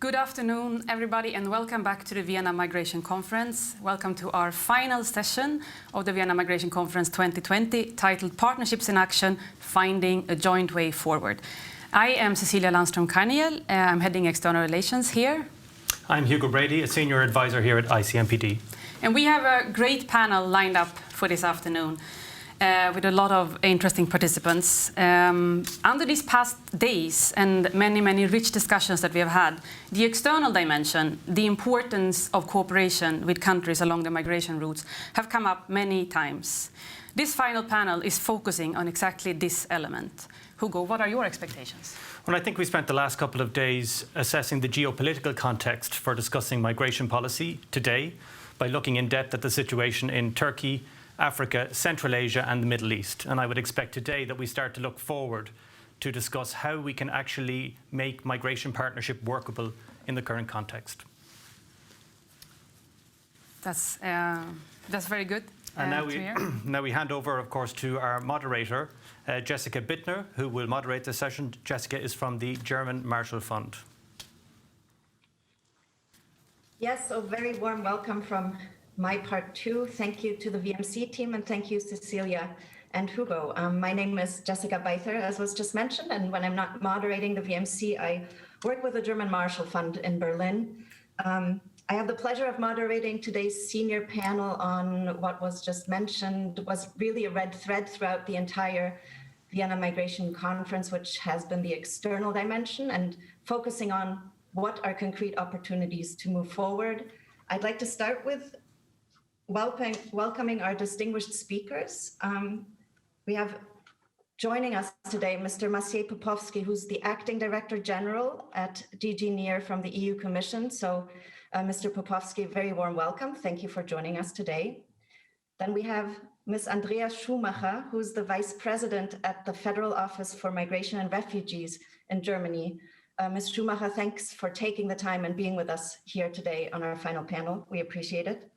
Good afternoon, everybody, and welcome back to the Vienna Migration Conference. Welcome to our final session of the Vienna Migration Conference 2020, titled Partnerships in Action, Finding a Joint Way Forward. I am Cecilia Landström-Karniel. I'm heading External Relations here. I'm Hugo Brady, a Senior Advisor here at ICMPD. And we have a great panel lined up for this afternoon. With a lot of interesting participants. Under these past days and many rich discussions that we have had, the external dimension, the importance of cooperation with countries along the migration routes have come up many times. This final panel is focusing on exactly this element. Hugo, what are your expectations? Well, I think we spent the last couple of days assessing the geopolitical context for discussing migration policy today by looking in depth at the situation in Turkey, Africa, Central Asia and the Middle East. And I would expect today that we start to look forward to discuss how we can actually make migration partnership workable in the current context. That's very good. And now we hand over, of course, to our moderator, Jessica Bither, who will moderate the session. Jessica is from the German Marshall Fund. Yes, so very warm welcome from my part too. Thank you to the VMC team and thank you, Cecilia and Hugo. My name is Jessica Bither, as was just mentioned, and when I'm not moderating the VMC, I work with the German Marshall Fund in Berlin. I have the pleasure of moderating today's senior panel on what was just mentioned, was really a red thread throughout the entire Vienna Migration Conference, which has been the external dimension and focusing on what are concrete opportunities to move forward. I'd like to start with welcoming our distinguished speakers. We have joining us today Mr. Maciej Popowski, who's the Acting Director-General at DG NEAR from the EU Commission. So Mr. Popowski, very warm welcome. Thank you for joining us today. Then we have Ms. Andrea Schumacher, who's the Vice President at the Federal Office for Migration and Refugees in Germany. Ms. Schumacher, thanks for taking the time and being with us here today on our final panel. We appreciate it.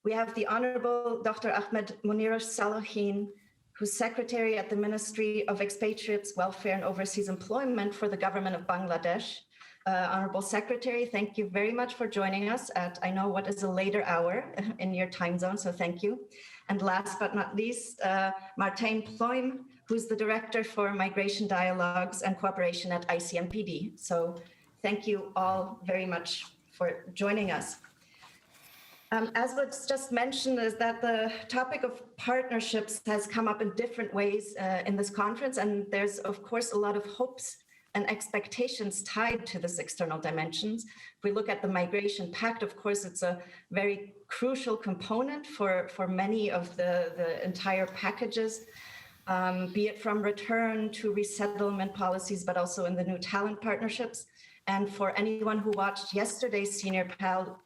We have the Honorable Dr. Ahmed Munirus Saleheen, who's Secretary at the Ministry of Expatriates, Welfare and Overseas Employment for the Government of Bangladesh. Honorable Secretary, thank you very much for joining us at, I know what is a later hour in your time zone, so thank you. And last but not least, Martijn Pluim, who's the Director for Migration Dialogues and Cooperation at ICMPD. So thank you all very much for joining us. As was just mentioned, is that the topic of partnerships has come up in different ways in this conference, and there's of course a lot of hopes and expectations tied to this external dimensions. If we look at the Migration Pact, of course, it's a very crucial component for many of the entire packages, be it from return to resettlement policies, but also in the new talent partnerships. And for anyone who watched yesterday's senior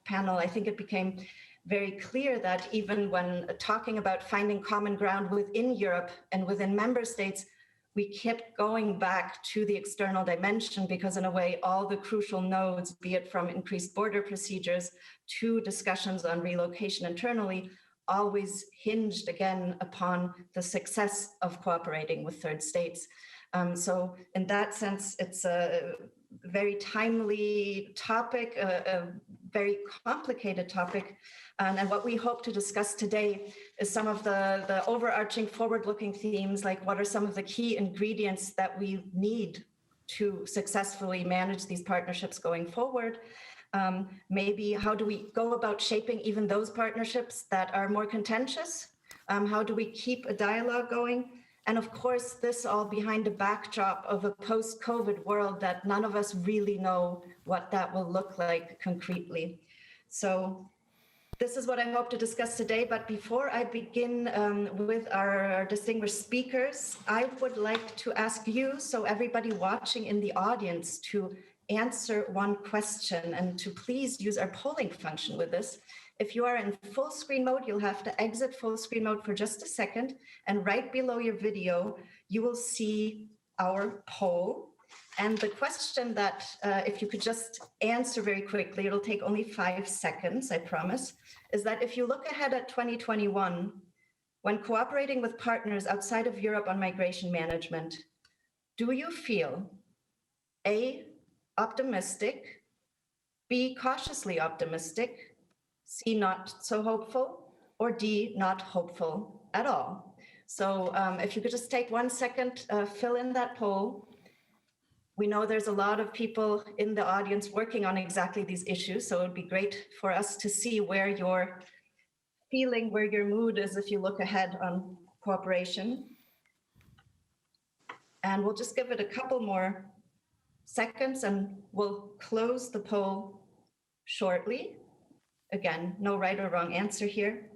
panel, I think it became very clear that even when talking about finding common ground within Europe and within member states, we kept going back to the external dimension because in a way, all the crucial nodes, be it from increased border procedures to discussions on relocation internally, always hinged again upon the success of cooperating with third states. So in that sense, it's a very timely topic, a very complicated topic. And what we hope to discuss today is some of the overarching forward-looking themes, like what are some of the key ingredients that we need to successfully manage these partnerships going forward. Maybe how do we go about shaping even those partnerships that are more contentious? How do we keep a dialogue going? And of course, this all behind the backdrop of a post-COVID world that none of us really know what that will look like concretely. So this is what I hope to discuss today. But before I begin with our distinguished speakers, I would like to ask you, so everybody watching in the audience, to answer one question and to please use our polling function with this. If you are in full screen mode, you'll have to exit full screen mode for just a second. And right below your video, you will see our poll. And the question that, if you could just answer very quickly, it'll take only 5 seconds, I promise, is that if you look ahead at 2021, when cooperating with partners outside of Europe on migration management, do you feel A, optimistic, B, cautiously optimistic, C, not so hopeful, or D, not hopeful at all. So if you could just take 1 second, fill in that poll. We know there's a lot of people in the audience working on exactly these issues, so it would be great for us to see where your feeling, where your mood is if you look ahead on cooperation. And we'll just give it a couple more seconds and we'll close the poll shortly. Again, no right or wrong answer here.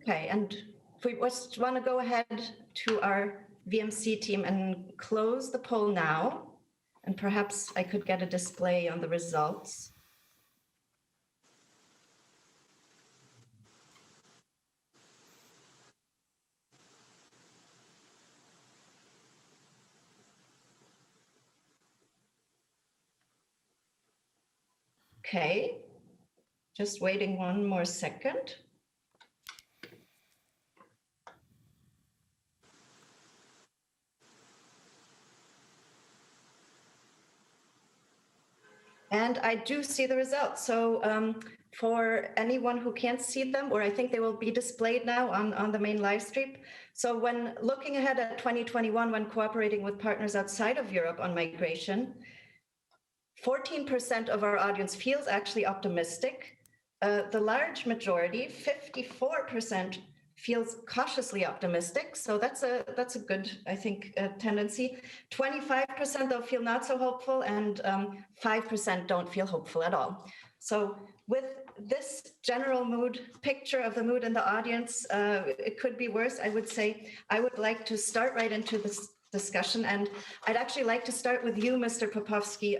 Okay, and if we just want to go ahead to our VMC team and close the poll now, and perhaps I could get a display on the results. Okay, just waiting 1 more second. And I do see the results. So for anyone who can't see them, or I think they will be displayed now on the main live stream. So when looking ahead at 2021, when cooperating with partners outside of Europe on migration, 14% of our audience feels actually optimistic. The large majority, 54%, feels cautiously optimistic. So that's a good, I think, tendency. 25% though feel not so hopeful, and 5% don't feel hopeful at all. So with this general mood, picture of the mood in the audience, it could be worse. I would say I would like to start right into this discussion, and I'd actually like to start with you, Mr. Popowski.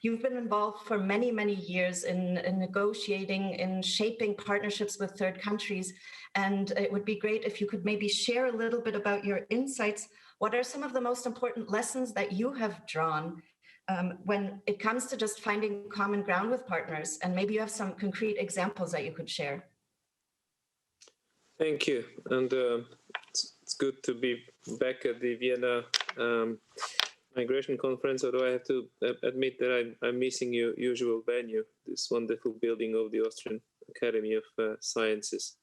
You've been involved for many, many years in negotiating, in shaping partnerships with third countries, and it would be great if you could maybe share a little bit about your insights. What are some of the most important lessons that you have drawn when it comes to just finding common ground with partners? And maybe you have some concrete examples that you could share. Thank you. And it's good to be back at the Vienna Migration Conference, although I have to admit that I'm missing your usual venue, this wonderful building of the Austrian Academy of Sciences.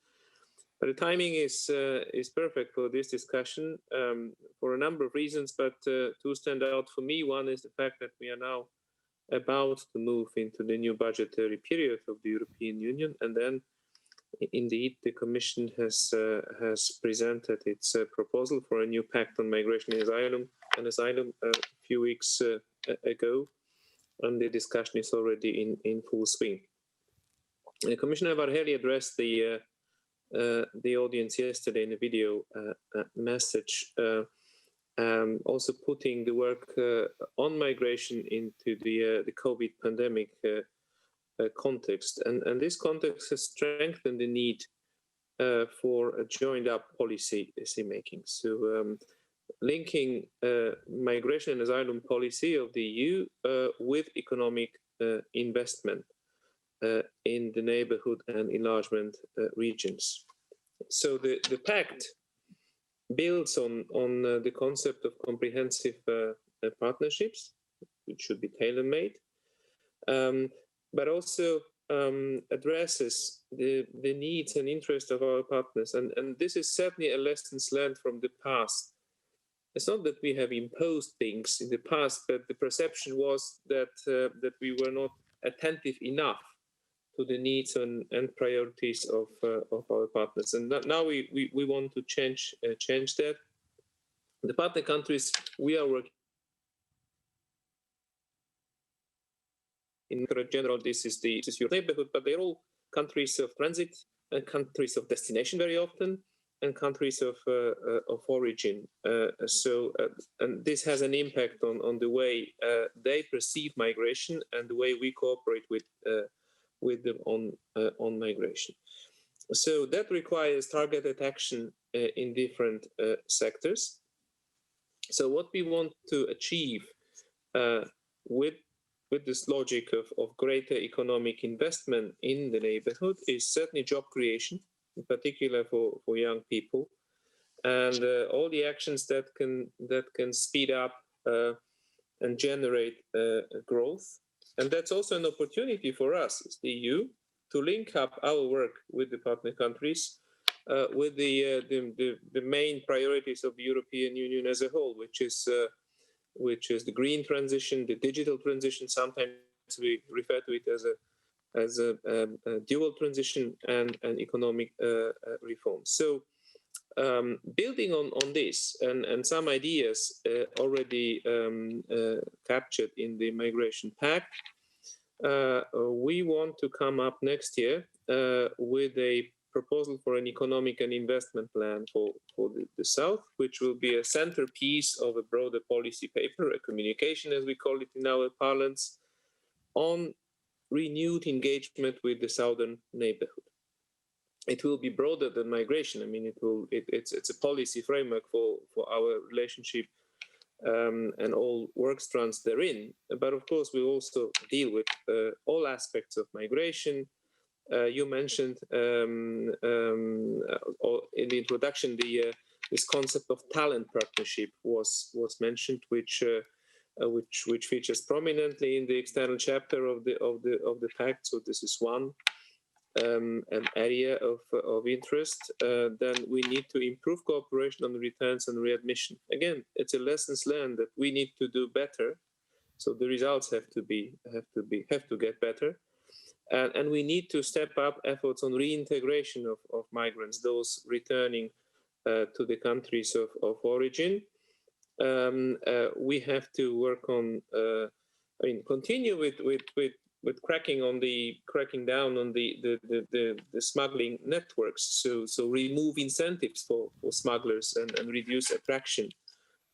But the timing is perfect for this discussion for a number of reasons, but two stand out for me. One is the fact that we are now about to move into the new budgetary period of the European Union, and then indeed the Commission has presented its proposal for a new pact on migration and asylum a few weeks ago, and the discussion is already in full swing. Commissioner Varhelyi addressed the audience yesterday in a video message, also putting the work on migration into the COVID pandemic context. And this context has strengthened the need for a joined up policy making. So linking migration and asylum policy of the EU with economic investment in the neighbourhood and enlargement regions. So the Pact builds on the concept of comprehensive partnerships, which should be tailor-made, but also addresses the needs and interests of our partners. And this is certainly a lessons learned from the past. It's not that we have imposed things in the past, but the perception was that we were not attentive enough to the needs and priorities of our partners. And now we want to change that. The partner countries we are working in Directorate-General, this is your neighborhood, but they're all countries of transit and countries of destination very often, and countries of origin. And this has an impact on the way they perceive migration and the way we cooperate with them on migration. So that requires targeted action in different sectors. So what we want to achieve with this logic of greater economic investment in the neighborhood is certainly job creation. in particular for young people, and all the actions that can speed up and generate growth. And that's also an opportunity for us as the EU to link up our work with the partner countries with the main priorities of the European Union as a whole, which is the green transition, the digital transition. Sometimes we refer to it as a dual transition and economic reform. So building on this and some ideas already captured in the Migration Pact, we want to come up next year with a proposal for an economic and investment plan for the South, which will be a centerpiece of a broader policy paper, a communication as we call it in our parlance, on renewed engagement with the Southern neighborhood. It will be broader than migration. I mean, it's a policy framework for our relationship and all work strands therein. But of course, we also deal with all aspects of migration. You mentioned in the introduction this concept of talent partnership was mentioned, which features prominently in the external chapter of the Pact. So this is one an area of interest. Then we need to improve cooperation on returns and readmission. Again, it's a lessons learned that we need to do better. So the results have to get better. And we need to step up efforts on reintegration of migrants, those returning to the countries of origin. We have to work on, continue with cracking down on the smuggling networks. So remove incentives for smugglers and reduce attraction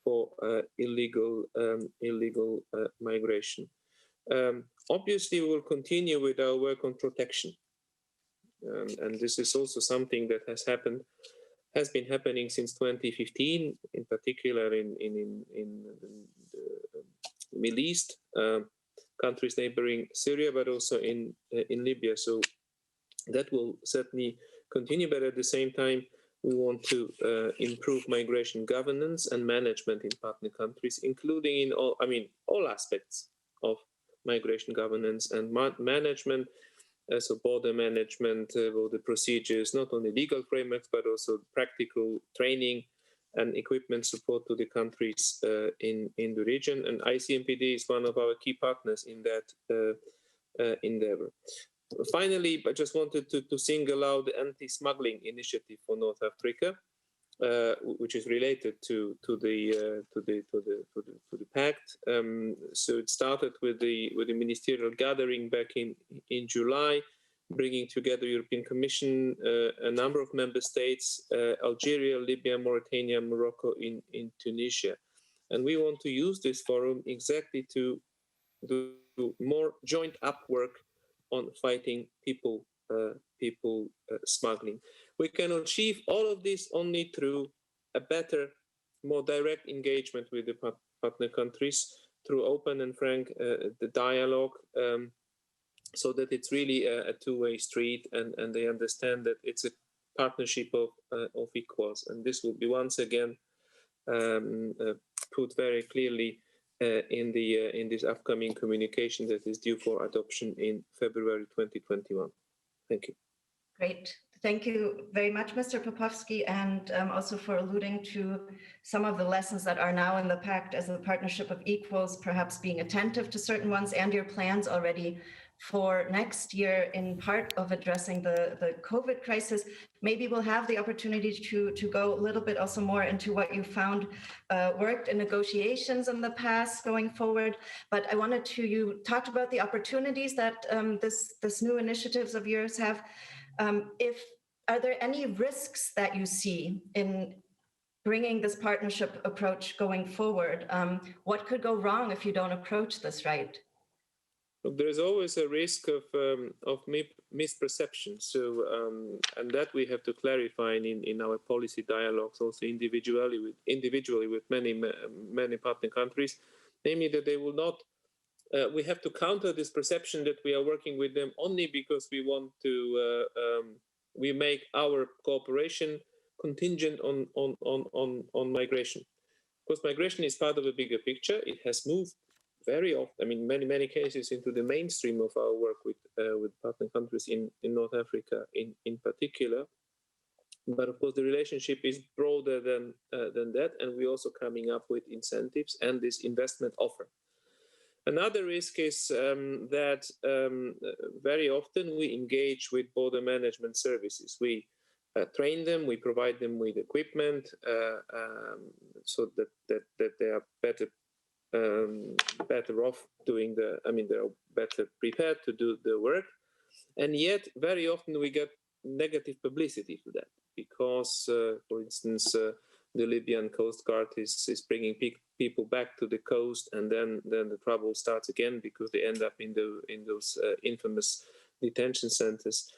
for illegal migration. Obviously, we will continue with our work on protection, and this is also something that has been happening since 2015, in particular in the Middle East, countries neighboring Syria, but also in Libya. So that will certainly continue, but at the same time, we want to improve migration governance and management in partner countries, including in all aspects of migration governance and management, so border management, border procedures, not only legal frameworks, but also practical training and equipment support to the countries in the region. And ICMPD is one of our key partners in that endeavor. Finally, I just wanted to single out the Anti-Smuggling initiative for North Africa, which is related to the Pact. So it started with the ministerial gathering back in July, bringing together European Commission, a number of member states, Algeria, Libya, Mauritania, Morocco, in Tunisia, and we want to use this forum exactly to do more joint up work on fighting people smuggling. We can achieve all of this only through a better, more direct engagement with the partner countries, through open and frank the dialogue, so that it's really a two-way street, and they understand that it's a partnership of equals. And this will be once again put very clearly in this upcoming communication that is due for adoption in February 2021. Thank you. Great. Thank you very much, Mr. Popowski, and also for alluding to some of the lessons that are now in the Pact as a partnership of equals, perhaps being attentive to certain ones, and your plans already for next year in part of addressing the COVID crisis. Maybe we'll have the opportunity to go a little bit also more into what you found worked in negotiations in the past going forward. But I wanted to, you talked about the opportunities that this new initiatives of yours have. Are there any risks that you see in bringing this partnership approach going forward? What could go wrong if you don't approach this right? There's always a risk of misperception. So, and that we have to clarify in our policy dialogues, also individually with many partner countries, namely that they will not. We have to counter this perception that we are working with them only because we want to we make our cooperation contingent on migration. Of course, migration is part of a bigger picture. It has moved very often, I mean, many cases into the mainstream of our work with partner countries in North Africa in particular. But of course, the relationship is broader than that, and we're also coming up with incentives and this investment offer. Another risk is that very often we engage with border management services. We train them, we provide them with equipment so that they are better off doing they're better prepared to do the work. And yet, very often we get negative publicity to that because, for instance, the Libyan Coast Guard is bringing people back to the coast, and then the trouble starts again because they end up in those infamous detention centers.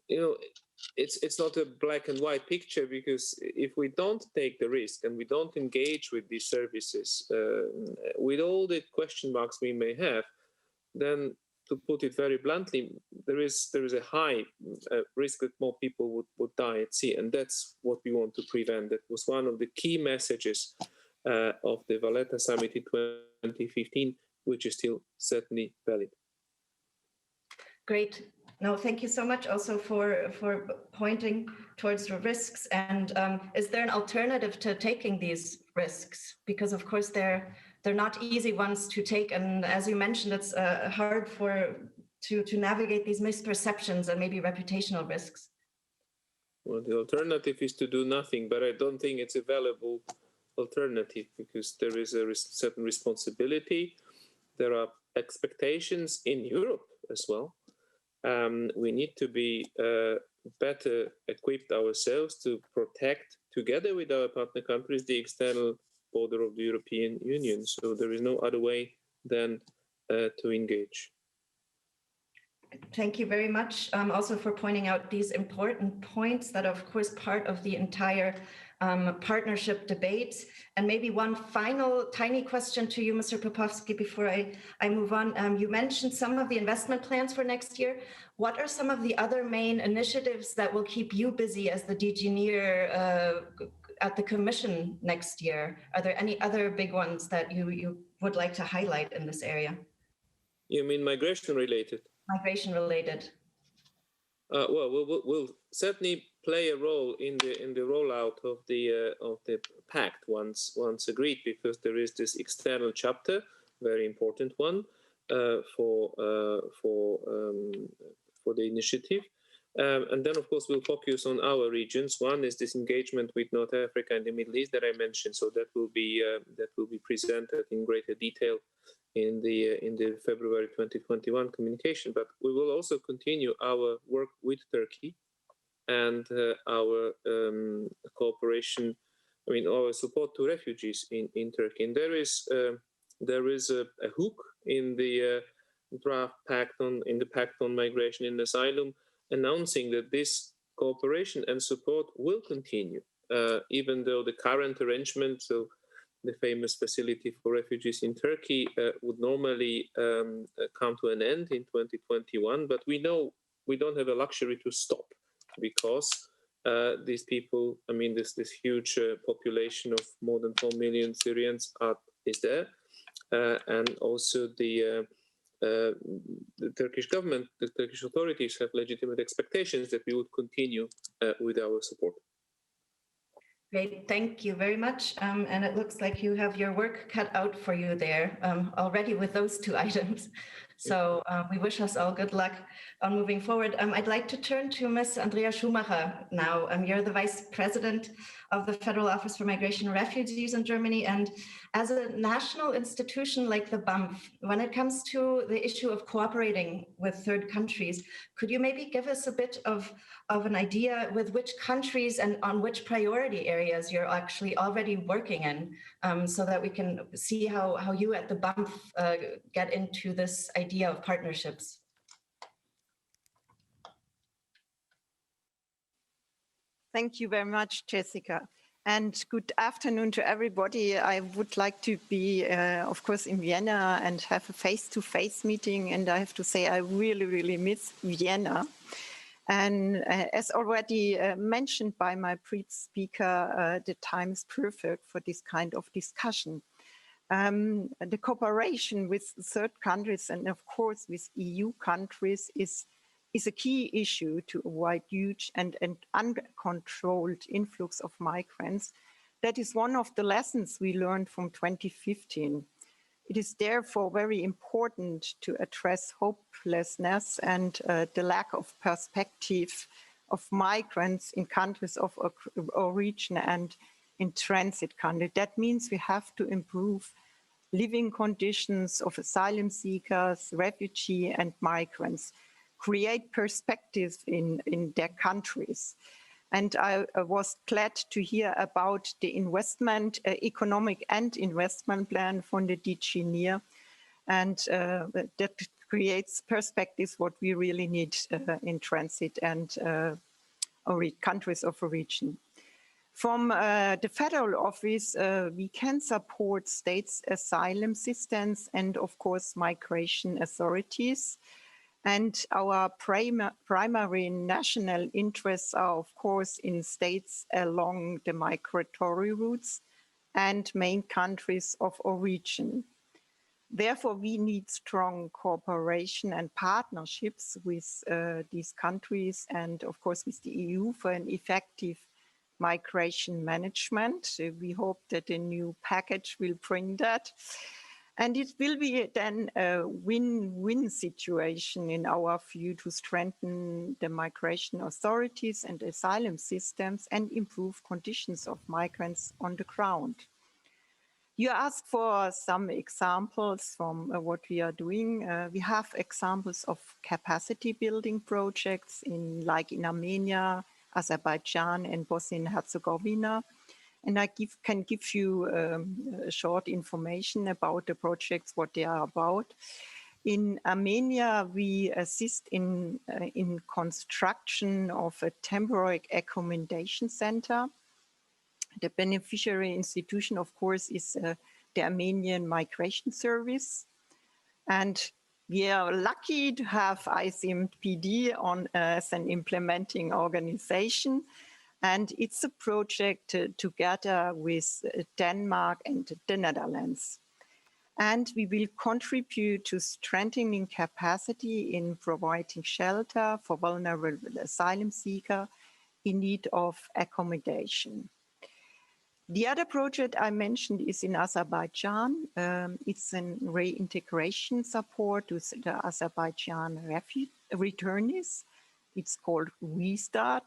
It's not a black and white picture, because if we don't take the risk and we don't engage with these services, with all the question marks we may have, then, to put it very bluntly, there is a high risk that more people would die at sea, and that's what we want to prevent. That was one of the key messages of the Valletta Summit in 2015, which is still certainly valid. Great. No, thank you so much also for pointing towards the risks. And is there an alternative to taking these risks? Because of course they're not easy ones to take, and as you mentioned, it's hard to navigate these misperceptions and maybe reputational risks. Well, the alternative is to do nothing, but I don't think it's a valuable alternative, because there is a certain responsibility. There are expectations in Europe as well. We need to be better equipped ourselves to protect, together with our partner countries, the external border of the European Union. So there is no other way than to engage. Thank you very much also for pointing out these important points that are, of course, part of the entire partnership debate. And maybe one final tiny question to you, Mr. Popowski, before I move on. You mentioned some of the investment plans for next year. What are some of the other main initiatives that will keep you busy as the DG NEAR at the Commission next year? Are there any other big ones that you would like to highlight in this area? You mean migration related? Migration related. Well, we'll certainly play a role in the rollout of the Pact once agreed, because there is this external chapter, very important one for the initiative, and then of course we'll focus on our regions. One is this engagement with North Africa and the Middle East that I mentioned, so that will be presented in greater detail in the February 2021 communication. But we will also continue our work with Turkey and our cooperation, our support to refugees in Turkey. And there is a hook in the draft Pact in the Pact on Migration and Asylum, announcing that this cooperation and support will continue, even though the current arrangement, so the famous facility for refugees in Turkey, would normally come to an end in 2021. But we know we don't have a luxury to stop, because these people, this huge population of more than 4 million Syrians is there, and also the Turkish government, the Turkish authorities have legitimate expectations that we would continue with our support. Great, thank you very much. And it looks like you have your work cut out for you there already with those two items. So we wish us all good luck on moving forward. I'd like to turn to Ms. Andrea Schumacher now. You're the Vice President of the Federal Office for Migration and Refugees in Germany. And as a national institution like the BAMF, when it comes to the issue of cooperating with third countries, could you maybe give us a bit of an idea with which countries and on which priority areas you're actually already working in, so that we can see how you at the BAMF get into this idea of partnerships? Thank you very much, Jessica. And good afternoon to everybody. I would like to be, of course, in Vienna and have a face-to-face meeting. And I have to say, I really, really miss Vienna. And as already mentioned by my previous speaker, the time is perfect for this kind of discussion. The cooperation with third countries and, of course, with EU countries is a key issue to avoid huge and uncontrolled influx of migrants. That is one of the lessons we learned from 2015. It is therefore very important to address hopelessness and the lack of perspective of migrants in countries of origin and in transit countries. That means we have to improve living conditions of asylum seekers, refugees and migrants, create perspectives in their countries. And I was glad to hear about the economic and investment plan from the DG NEAR, and that creates perspectives what we really need in transit and countries of origin. From the federal office, we can support states' asylum systems and, of course, migration authorities. And our primary national interests are, of course, in states along the migratory routes and main countries of origin. Therefore, we need strong cooperation and partnerships with these countries and, of course, with the EU for an effective migration management. We hope that the new package will bring that. And it will be then a win-win situation in our view to strengthen the migration authorities and asylum systems and improve conditions of migrants on the ground. You asked for some examples from what we are doing. We have examples of capacity building projects like in Armenia, Azerbaijan and Bosnia and Herzegovina. And I can give you short information about the projects, what they are about. In Armenia, we assist in construction of a temporary accommodation center. The beneficiary institution, of course, is the Armenian Migration Service. And we are lucky to have ICMPD as an implementing organization. And it's a project together with Denmark and the Netherlands. And we will contribute to strengthening capacity in providing shelter for vulnerable asylum seekers in need of accommodation. The other project I mentioned is in Azerbaijan. It's a reintegration support to the Azerbaijan returnees. It's called Restart.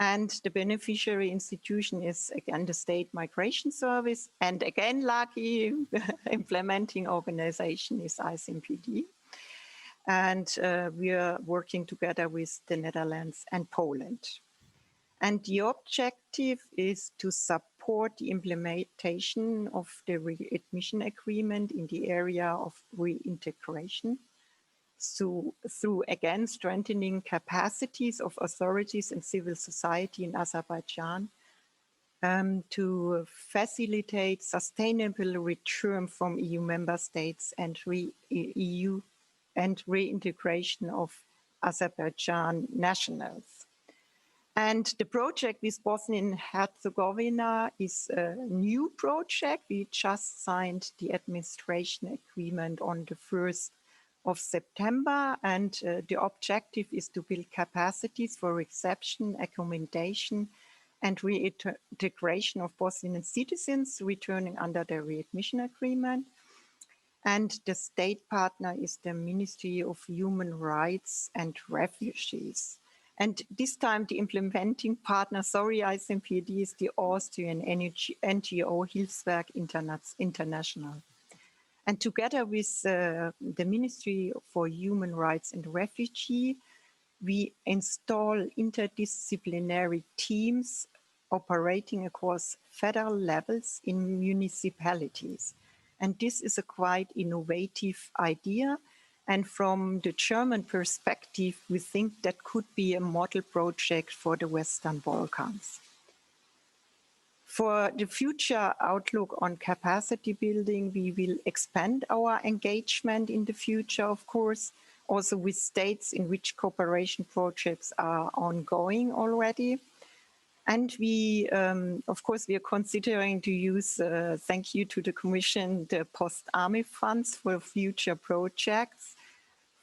And the beneficiary institution is, again, the State Migration Service. And again, lucky implementing organization is ICMPD. And we are working together with the Netherlands and Poland. And the objective is to support the implementation of the readmission agreement in the area of reintegration. So through, again, strengthening capacities of authorities and civil society in Azerbaijan to facilitate sustainable return from EU member states and EU and reintegration of Azerbaijan nationals. And the project with Bosnia and Herzegovina is a new project. We just signed the administration agreement on the 1st of September, and the objective is to build capacities for reception, accommodation, and reintegration of Bosnian citizens returning under the readmission agreement. And the state partner is the Ministry of Human Rights and Refugees. And this time the implementing partner, ICMPD, is the Austrian NGO Hilfswerk International. And together with the Ministry for Human Rights and Refugee, we install interdisciplinary teams operating across federal levels in municipalities. And this is a quite innovative idea. And from the German perspective, we think that could be a model project for the Western Balkans. For the future outlook on capacity building, we will expand our engagement in the future, of course, also with states in which cooperation projects are ongoing already. And we, of course, we are considering to use, thank you to the Commission, the post-army funds for future projects,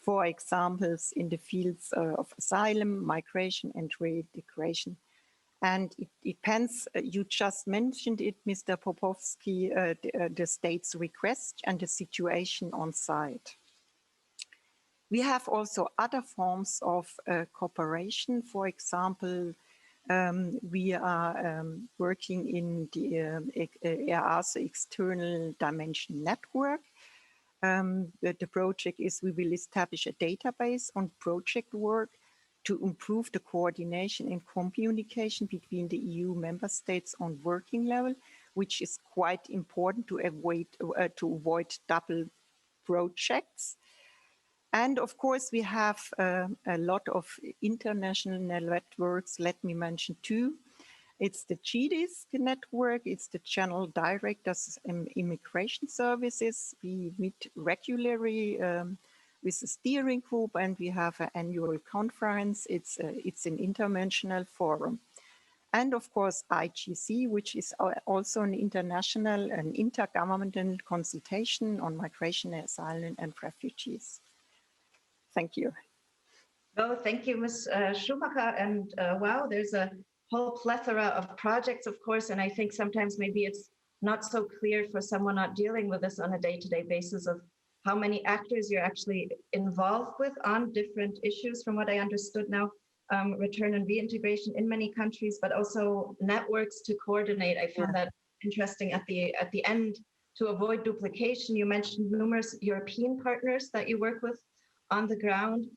for examples in the fields of asylum, migration and reintegration. And it depends, you just mentioned it, Mr. Popowski, the state's request and the situation on site. We have also other forms of cooperation. For example, we are working in the EASO External Dimension Network. The project is we will establish a database on project work to improve the coordination and communication between the EU member states on working level, which is quite important to avoid double projects. And of course, we have a lot of international networks. Let me mention two. It's the GDIS network, it's the General Directors and Immigration Services. We meet regularly with the steering group, and we have an annual conference. It's an interdimensional forum. And of course, IGC, which is also an international and intergovernmental consultation on migration, asylum, and refugees. Thank you. Oh, thank you, Ms. Schumacher. And wow, there's a whole plethora of projects, of course, and I think sometimes maybe it's not so clear for someone not dealing with this on a day-to-day basis of how many actors you're actually involved with on different issues, from what I understood now, return and reintegration in many countries, but also networks to coordinate. I found that interesting at the end to avoid duplication. You mentioned numerous European partners that you work with on the ground.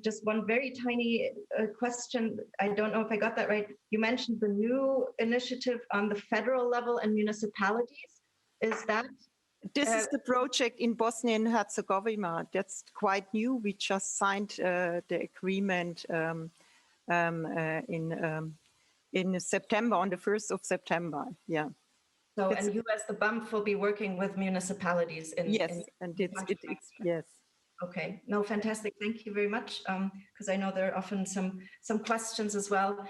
Just one very tiny question. I don't know if I got that right. You mentioned the new initiative on the federal level and municipalities. Is that? This is the project in Bosnia and Herzegovina. That's quite new. We just signed the agreement in September, on the 1st of September. Yeah. So, and you as the BUMP will be working with municipalities in. Yes, and it's yes. Okay, no, fantastic. Thank you very much, because I know there are often some questions as well.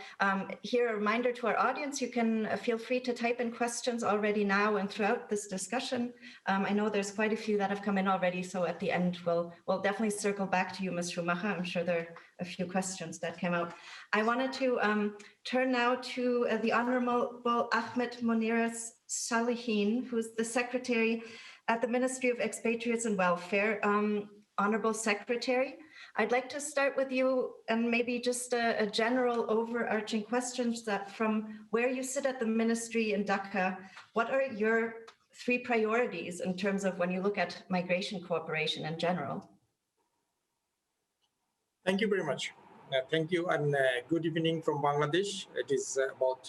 Here, a reminder to our audience, you can feel free to type in questions already now and throughout this discussion. I know there's quite a few that have come in already, so at the end, we'll definitely circle back to you, Ms. Schumacher. I'm sure there are a few questions that came out. I wanted to turn now to the Honorable Ahmed Munirus Saleheen, who's the Secretary at the Ministry of Expatriates and Welfare. Honorable Secretary, I'd like to start with you and maybe just a general overarching questions that from where you sit at the ministry in Dhaka, what are your 3 priorities in terms of when you look at migration cooperation in general? Thank you very much. Thank you and good evening from Bangladesh. It is about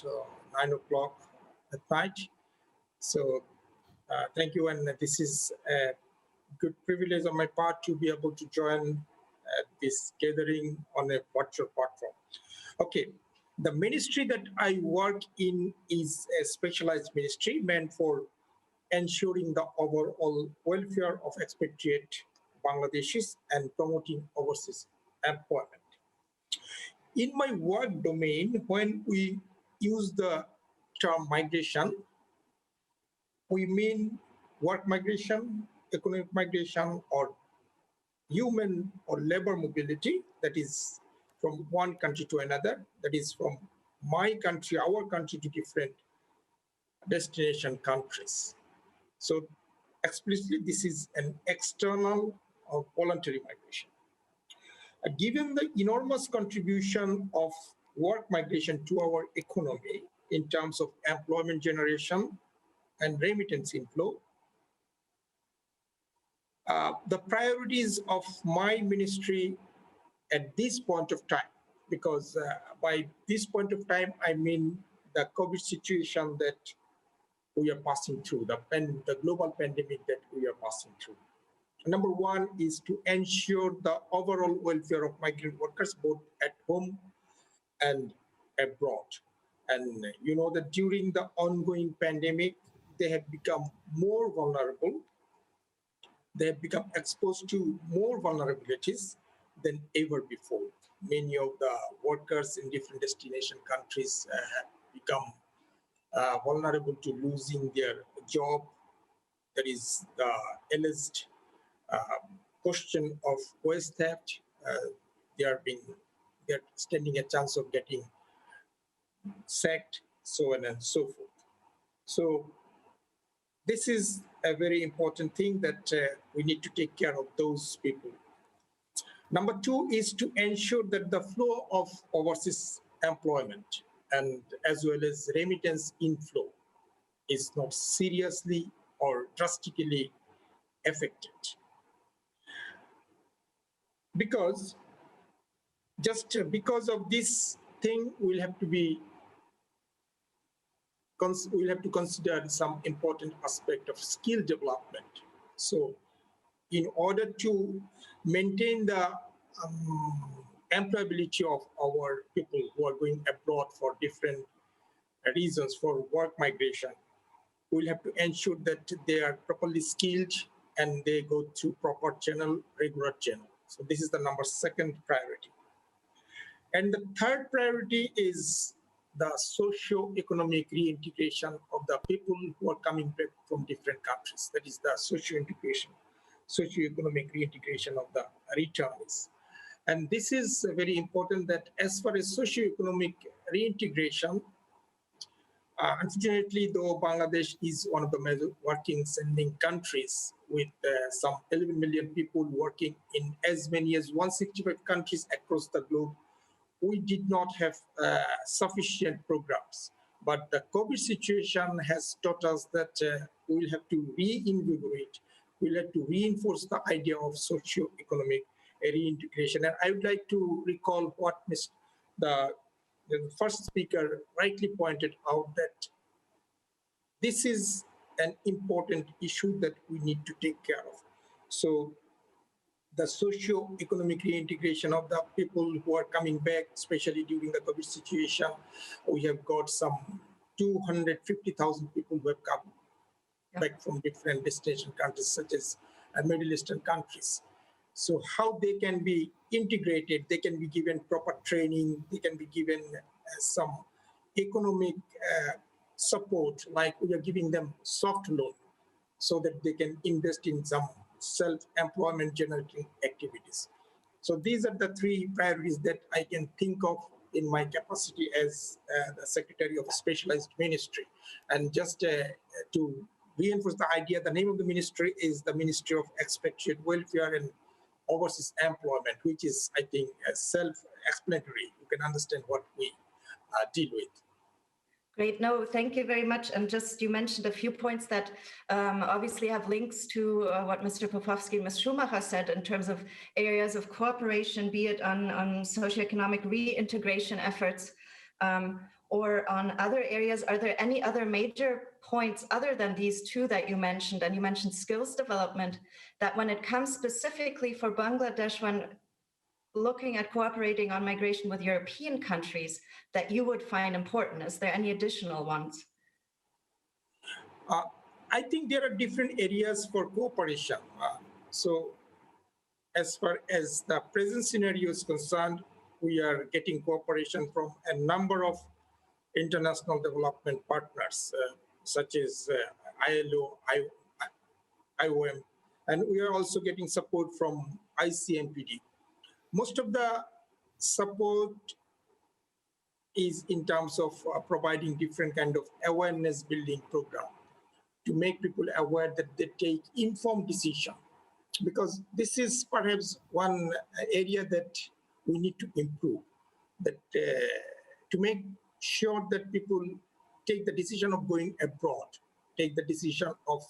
9 o'clock at night. So thank you, and this is a good privilege on my part to be able to join this gathering on a virtual platform. Okay, the ministry that I work in is a specialized ministry meant for ensuring the overall welfare of expatriate Bangladeshis and promoting overseas employment. In my work domain, when we use the term migration, we mean work migration, economic migration, or human or labor mobility, that is from one country to another, that is from my country, our country, to different destination countries. So explicitly, this is an external or voluntary migration. Given the enormous contribution of work migration to our economy in terms of employment generation and remittance inflow, the priorities of my ministry at this point of time, because by this point of time, I mean the COVID situation that we are passing through, the global pandemic that we are passing through. Number 1 is to ensure the overall welfare of migrant workers, both at home and abroad. And you know that during the ongoing pandemic, they have become more vulnerable. They have become exposed to more vulnerabilities than ever before. Many of the workers in different destination countries have become vulnerable to losing their job. There is the alleged question of wage theft. They're standing a chance of getting sacked, so on and so forth. So this is a very important thing that we need to take care of those people. Number two is to ensure that the flow of overseas employment and as well as remittance inflow is not seriously or drastically affected. Because just because of this thing, we'll have to consider some important aspect of skill development. So in order to maintain the employability of our people who are going abroad for different reasons for work migration, we'll have to ensure that they are properly skilled and they go through proper channel, regular channel. So this is the second priority. And the third priority is the socio-economic reintegration of the people who are coming back from different countries. That is the socio-economic reintegration of the returnees. And this is very important that as far as socio-economic reintegration, unfortunately, though Bangladesh is one of the major working sending countries with some 11 million people working in as many as 165 countries across the globe, we did not have sufficient programs. But the COVID situation has taught us that we'll have to reinvigorate, we'll have to reinforce the idea of socio-economic reintegration. And I would like to recall what the first speaker rightly pointed out, that this is an important issue that we need to take care of. So the socio-economic reintegration of the people who are coming back, especially during the COVID situation, we have got some 250,000 people who have come back from different destination countries, such as Middle Eastern countries. So how they can be integrated, they can be given proper training, they can be given some economic support, like we are giving them soft loan so that they can invest in some self-employment generating activities. So these are the three priorities that I can think of in my capacity as the Secretary of a Specialized Ministry. And just to reinforce the idea, the name of the ministry is the Ministry of Expatriate Welfare and Overseas Employment, which is, I think, self-explanatory. You can understand what we deal with. Great. No, thank you very much. And just you mentioned a few points that obviously have links to what Mr. Popowski and Ms. Schumacher said in terms of areas of cooperation, be it on socioeconomic reintegration efforts or on other areas. Are there any other major points other than these two that you mentioned? And you mentioned skills development, that when it comes specifically for Bangladesh, when looking at cooperating on migration with European countries, that you would find important? Is there any additional ones? I think there are different areas for cooperation. So as far as the present scenario is concerned, we are getting cooperation from a number of international development partners, such as ILO, IOM, and we are also getting support from ICMPD. Most of the support is in terms of providing different kind of awareness building program to make people aware that they take informed decision, because this is perhaps one area that we need to improve, that to make sure that people take the decision of going abroad, take the decision of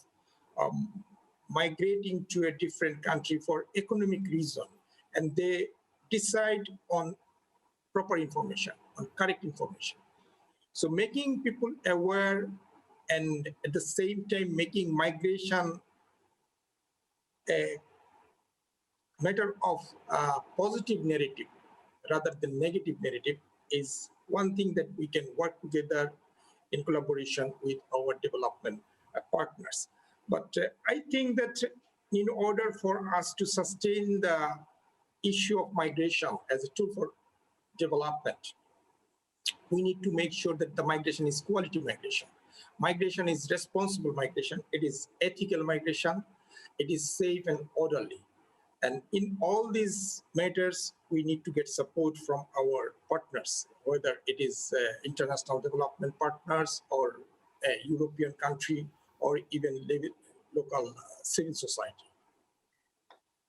migrating to a different country for economic reason, and they decide on proper information, on correct information. So making people aware and at the same time making migration a matter of positive narrative rather than negative narrative is one thing that we can work together in collaboration with our development partners. But I think that in order for us to sustain the issue of migration as a tool for development, we need to make sure that the migration is quality migration. Migration is responsible migration. It is ethical migration. It is safe and orderly. And in all these matters, we need to get support from our partners, whether it is international development partners or a European country or even local civil society.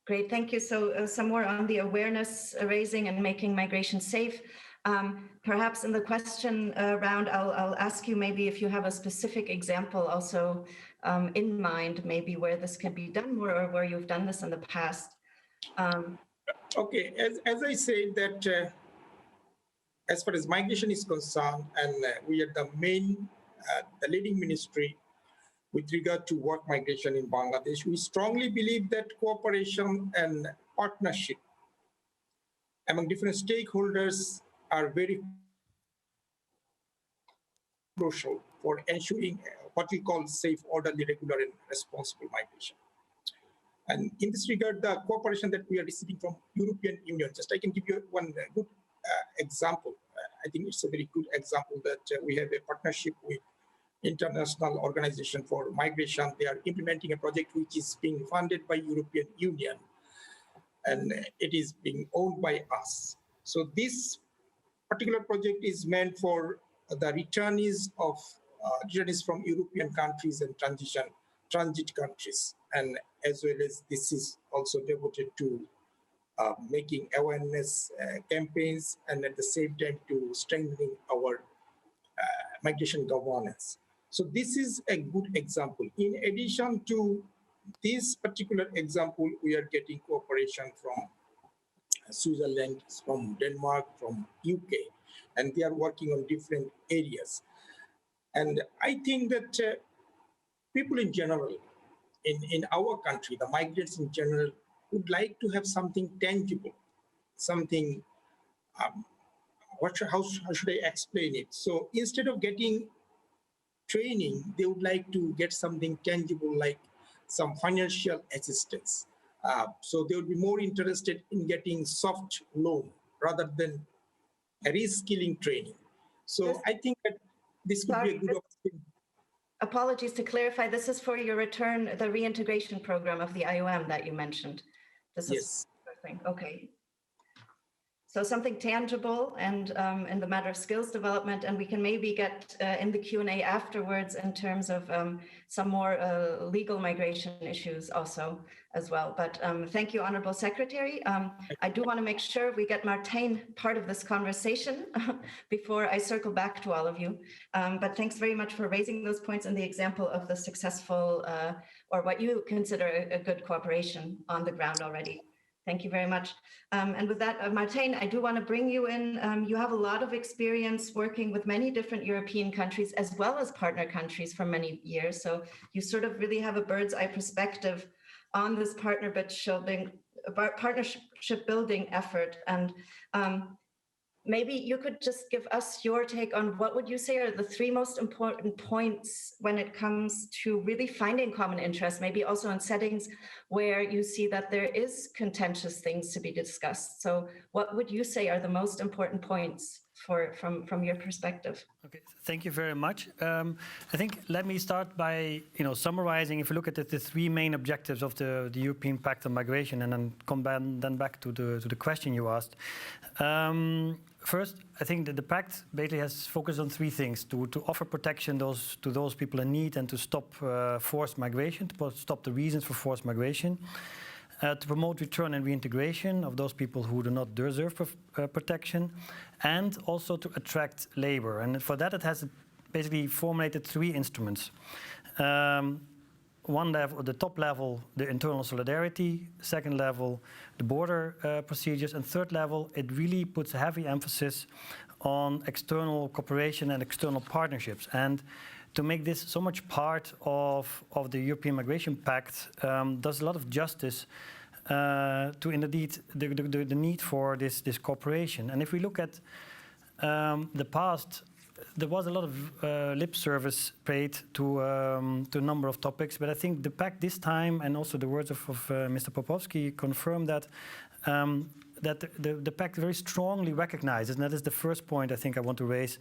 Great, thank you. So some more on the awareness raising and making migration safe. Perhaps in the question round, I'll ask you maybe if you have a specific example also in mind, maybe where this could be done more or where you've done this in the past. Okay, as I said that as far as migration is concerned, and we are the leading ministry with regard to work migration in Bangladesh, we strongly believe that cooperation and partnership among different stakeholders are very crucial for ensuring what we call safe, orderly, regular, and responsible migration. And in this regard, the cooperation that we are receiving from European Union, just I can give you one good example. I think it's a very good example that we have a partnership with International Organization for Migration. They are implementing a project which is being funded by European Union, and it is being owned by us. So this particular project is meant for the returnees from European countries and transit countries, and as well as this is also devoted to making awareness campaigns and at the same time to strengthening our migration governance. So this is a good example. In addition to this particular example, we are getting cooperation from Switzerland, from Denmark, from UK, and they are working on different areas. And I think that people in general, in our country, the migrants in general, would like to have something tangible, something, how should I explain it? So instead of getting training, they would like to get something tangible like some financial assistance. So they would be more interested in getting soft loan rather than a reskilling training. So I think that this could be a good opportunity. Apologies, to clarify, this is for your return, the reintegration program of the IOM that you mentioned. This is okay. So something tangible and in the matter of skills development, and we can maybe get in the Q&A afterwards in terms of some more legal migration issues also as well. But thank you, Honorable Secretary. I do want to make sure we get Martijn part of this conversation before I circle back to all of you. But thanks very much for raising those points and the example of the successful or what you consider a good cooperation on the ground already. Thank you very much. And with that, Martijn, I do want to bring you in. You have a lot of experience working with many different European countries as well as partner countries for many years. So you sort of really have a bird's eye perspective on this partnership building effort. And maybe you could just give us your take on what would you say are the three most important points when it comes to really finding common interests, maybe also in settings where you see that there is contentious things to be discussed. So what would you say are the most important points from your perspective? Okay, thank you very much. I think let me start by summarizing. If you look at the three main objectives of the European Pact on Migration, and then come back to the question you asked. First, I think that the Pact basically has focused on three things: to offer protection to those people in need, and to stop forced migration, to stop the reasons for forced migration, to promote return and reintegration of those people who do not deserve protection, and also to attract labor. And for that, it has basically formulated three instruments. One level, the top level, the internal solidarity. Second level, the border procedures. And third level, it really puts a heavy emphasis on external cooperation and external partnerships. And to make this so much part of the European Migration Pact does a lot of justice to indeed the need for this cooperation. And if we look at the past, there was a lot of lip service paid to a number of topics, but I think the Pact this time, and also the words of Mr. Popowski, confirm that the Pact very strongly recognizes, and that is the first point I think I want to raise,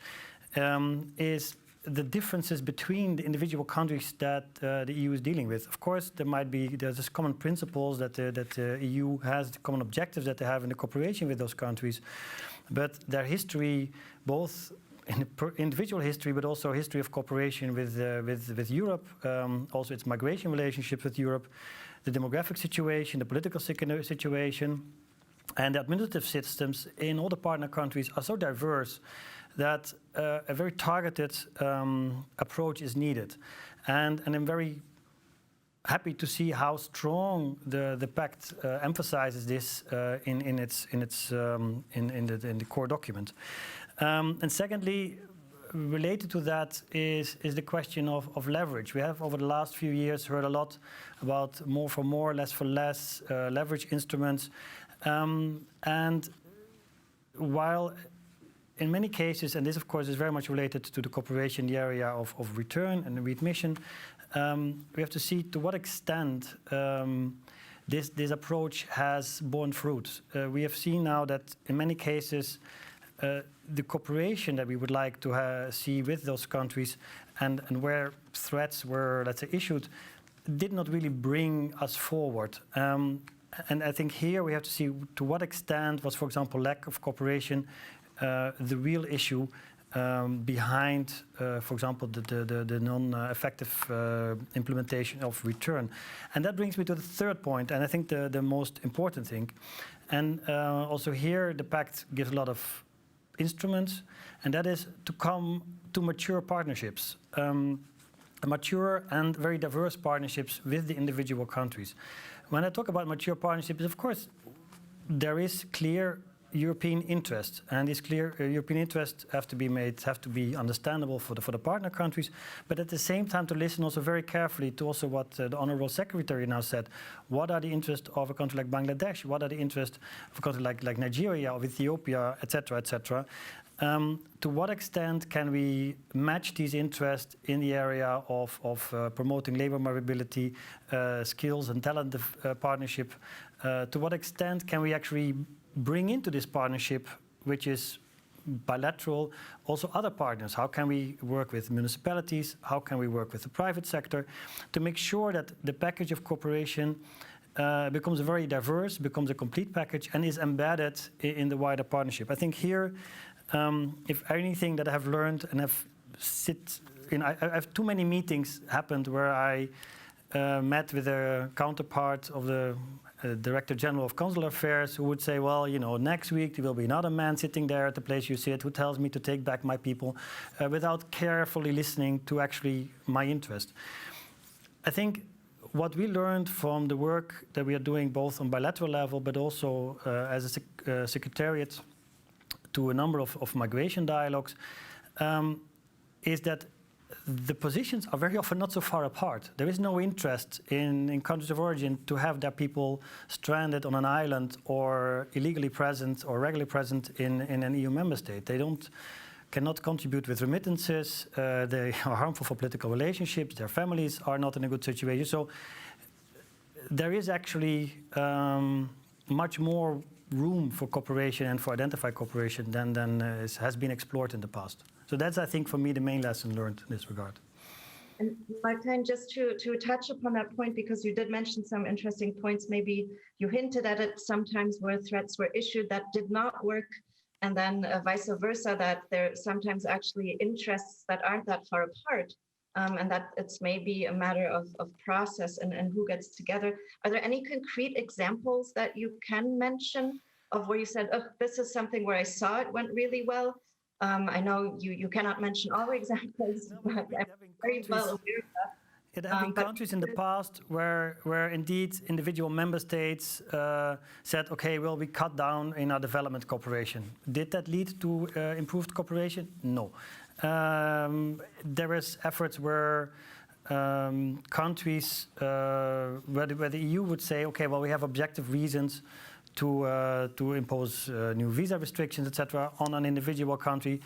is the differences between the individual countries that the EU is dealing with. Of course, there's common principles that the EU has, the common objectives that they have in the cooperation with those countries, but their history, both in individual history, but also history of cooperation with Europe, also its migration relationship with Europe, the demographic situation, the political situation, and the administrative systems in all the partner countries are so diverse that a very targeted approach is needed. And I'm very happy to see how strong the Pact emphasizes this in the core document. And secondly, related to that is the question of leverage. We have over the last few years heard a lot about more for more, less for less, leverage instruments. And while in many cases, and this of course is very much related to the cooperation in the area of return and readmission, we have to see to what extent this approach has borne fruit. We have seen now that in many cases the cooperation that we would like to see with those countries and where threats were, let's say, issued, did not really bring us forward. And I think here we have to see to what extent was, for example, lack of cooperation the real issue behind, for example, the non-effective implementation of return. And that brings me to the third point, and I think the most important thing. And also here the Pact gives a lot of instruments, and that is to come to mature partnerships, mature and very diverse partnerships with the individual countries. When I talk about mature partnerships, of course, there is clear European interest, and these clear European interests have to be understandable for the partner countries, but at the same time to listen also very carefully to also what the Honourable Secretary now said. What are the interests of a country like Bangladesh? What are the interests of a country like Nigeria or Ethiopia, etc., etc.? To what extent can we match these interests in the area of promoting labour mobility, skills and talent partnership? To what extent can we actually bring into this partnership, which is bilateral, also other partners? How can we work with municipalities? How can we work with the private sector to make sure that the package of cooperation becomes very diverse, becomes a complete package, and is embedded in the wider partnership? I think here, if anything that I have learned and I have too many meetings happened where I met with a counterpart of the Director-General of Consular Affairs, who would say, well, you know, next week there will be another man sitting there at the place you sit who tells me to take back my people, without carefully listening to actually my interest. I think what we learned from the work that we are doing both on bilateral level but also as a secretariat to a number of migration dialogues is that the positions are very often not so far apart. There is no interest in countries of origin to have their people stranded on an island or illegally present or regularly present in an EU member state. They cannot contribute with remittances. They are harmful for political relationships. Their families are not in a good situation. So there is actually much more room for cooperation and for identified cooperation than has been explored in the past. So that's, I think, for me, the main lesson learned in this regard. And Martijn, just to touch upon that point, because you did mention some interesting points, maybe you hinted at it sometimes where threats were issued that did not work, and then vice versa, that there are sometimes actually interests that aren't that far apart, and that it's maybe a matter of process and who gets together. Are there any concrete examples that you can mention of where you said, oh, this is something where I saw it went really well? I know you cannot mention all examples, but I'm very well aware of that. There have been countries in the past where indeed individual member states said, okay, well, we cut down in our development cooperation. Did that lead to improved cooperation? No. There is efforts where countries, where the EU would say, okay, well, we have objective reasons to impose new visa restrictions, etc., on an individual country,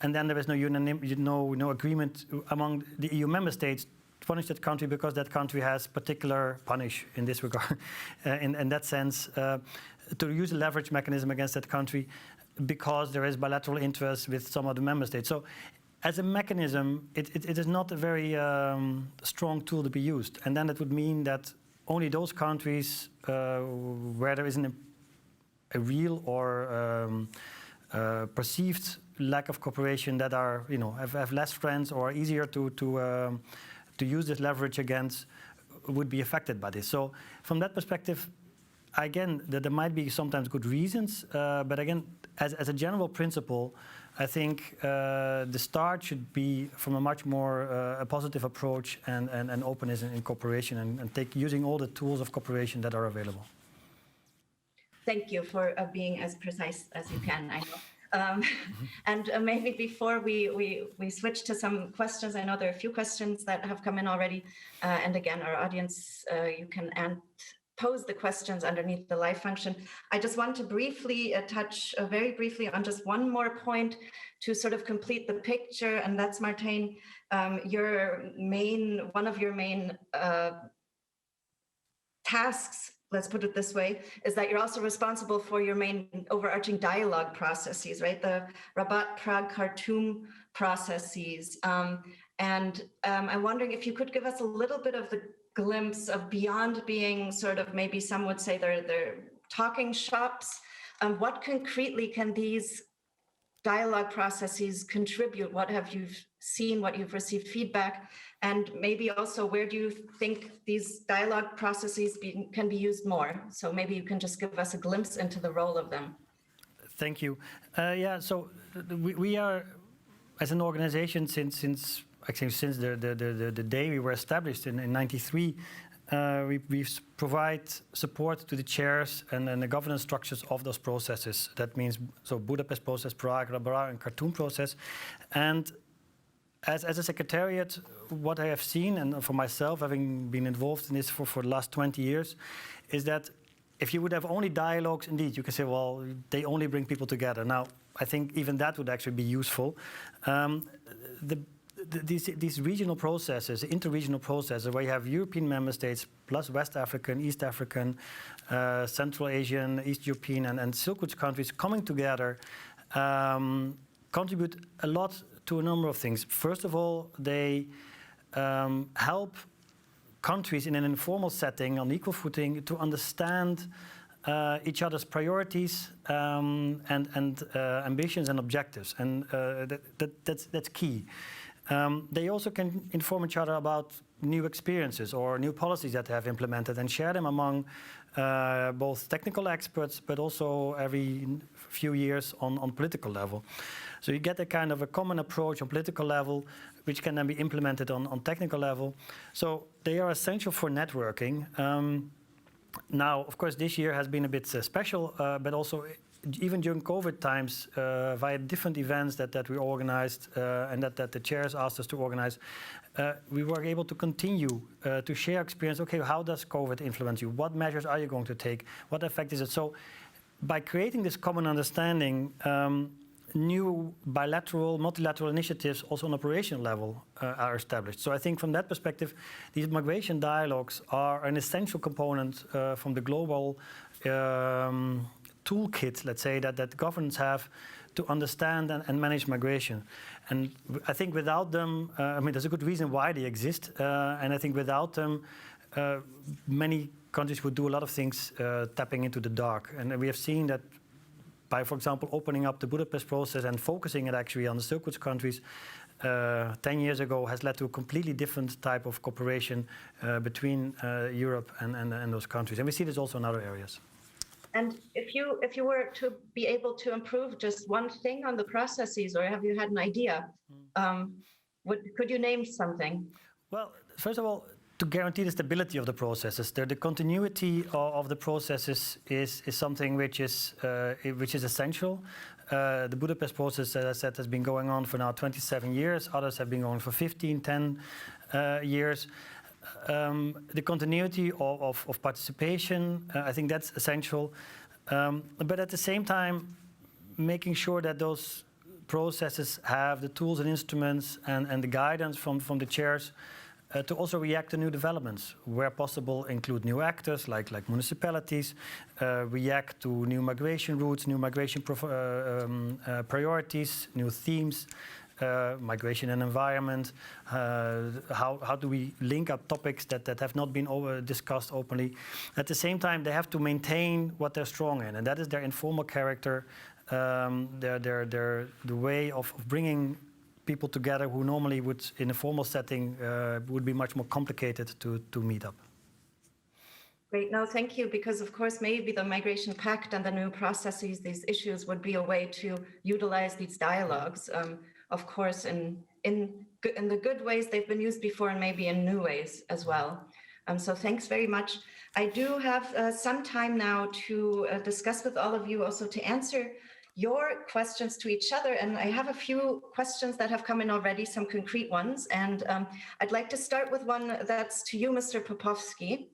and then there is no agreement among the EU member states to punish that country because that country has particular punish in this regard. In that sense, to use a leverage mechanism against that country because there is bilateral interest with some of the member states. So as a mechanism, it is not a very strong tool to be used. And then it would mean that only those countries where there isn't a real or perceived lack of cooperation that are, have less friends or easier to use this leverage against would be affected by this. So from that perspective, again, there might be sometimes good reasons, but again, as a general principle, I think the start should be from a much more a positive approach and openness in cooperation and using all the tools of cooperation that are available. Thank you for being as precise as you can, I know. And maybe before we switch to some questions, I know there are a few questions that have come in already. And again, our audience, you can pose the questions underneath the live function. I just want to briefly touch very briefly on just one more point to sort of complete the picture, and that's Martijn, one of your main tasks, let's put it this way, is that you're also responsible for your main overarching dialogue processes, right? The Rabat, Prague, Khartoum processes. And I'm wondering if you could give us a little bit of the glimpse of beyond being sort of, maybe some would say they're talking shops. What concretely can these dialogue processes contribute? What have you seen, what you've received feedback? And maybe also, where do you think these dialogue processes can be used more? So maybe you can just give us a glimpse into the role of them. Thank you. Yeah, so we are, as an organization, since the day we were established in 93, we provide support to the chairs and the governance structures of those processes. That means Budapest process, Prague, Rabat, and Khartoum process. And as a secretariat, what I have seen, and for myself, having been involved in this for the last 20 years, is that if you would have only dialogues, indeed, you can say, well, they only bring people together. Now, I think even that would actually be useful. These regional processes, interregional processes, where you have European member states plus West African, East African, Central Asian, East European, and Silk Route countries coming together, contribute a lot to a number of things. First of all, they help countries in an informal setting on equal footing to understand each other's priorities and ambitions and objectives, and that's key. They also can inform each other about new experiences or new policies that they have implemented and share them among both technical experts, but also every few years on political level. So you get a kind of a common approach on political level, which can then be implemented on technical level. So they are essential for networking. Now, of course, this year has been a bit special, but also even during COVID times, via different events that we organized and that the chairs asked us to organize, we were able to continue to share experience. Okay, how does COVID influence you? What measures are you going to take? What effect is it? So by creating this common understanding, new bilateral, multilateral initiatives also on operational level are established. So I think from that perspective, these migration dialogues are an essential component from the global toolkit, let's say, that governments have to understand and manage migration. And I think without them, I mean, there's a good reason why they exist. And I think without them, many countries would do a lot of things tapping into the dark. And we have seen that by, for example, opening up the Budapest process and focusing it actually on the Silk Route countries 10 years ago has led to a completely different type of cooperation between Europe and those countries. And we see this also in other areas. And if you were to be able to improve just one thing on the processes, or have you had an idea, could you name something? Well, first of all, to guarantee the stability of the processes, the continuity of the processes is something which is essential. The Budapest process, as I said, has been going on for now 27 years. Others have been going for 15, 10 years. The continuity of participation, I think that's essential. But at the same time, making sure that those processes have the tools and instruments and the guidance from the chairs to also react to new developments, where possible include new actors like municipalities, react to new migration routes, new migration priorities, new themes, migration and environment, how do we link up topics that have not been discussed openly. At the same time, they have to maintain what they're strong in, and that is their informal character, the way of bringing people together who normally would, in a formal setting, would be much more complicated to meet up. Great, no, thank you, because of course, maybe the Migration Pact and the new processes, these issues would be a way to utilize these dialogues, of course, in the good ways they've been used before and maybe in new ways as well. So thanks very much. I do have some time now to discuss with all of you, also to answer your questions to each other. And I have a few questions that have come in already, some concrete ones. And I'd like to start with one that's to you, Mr. Popowski,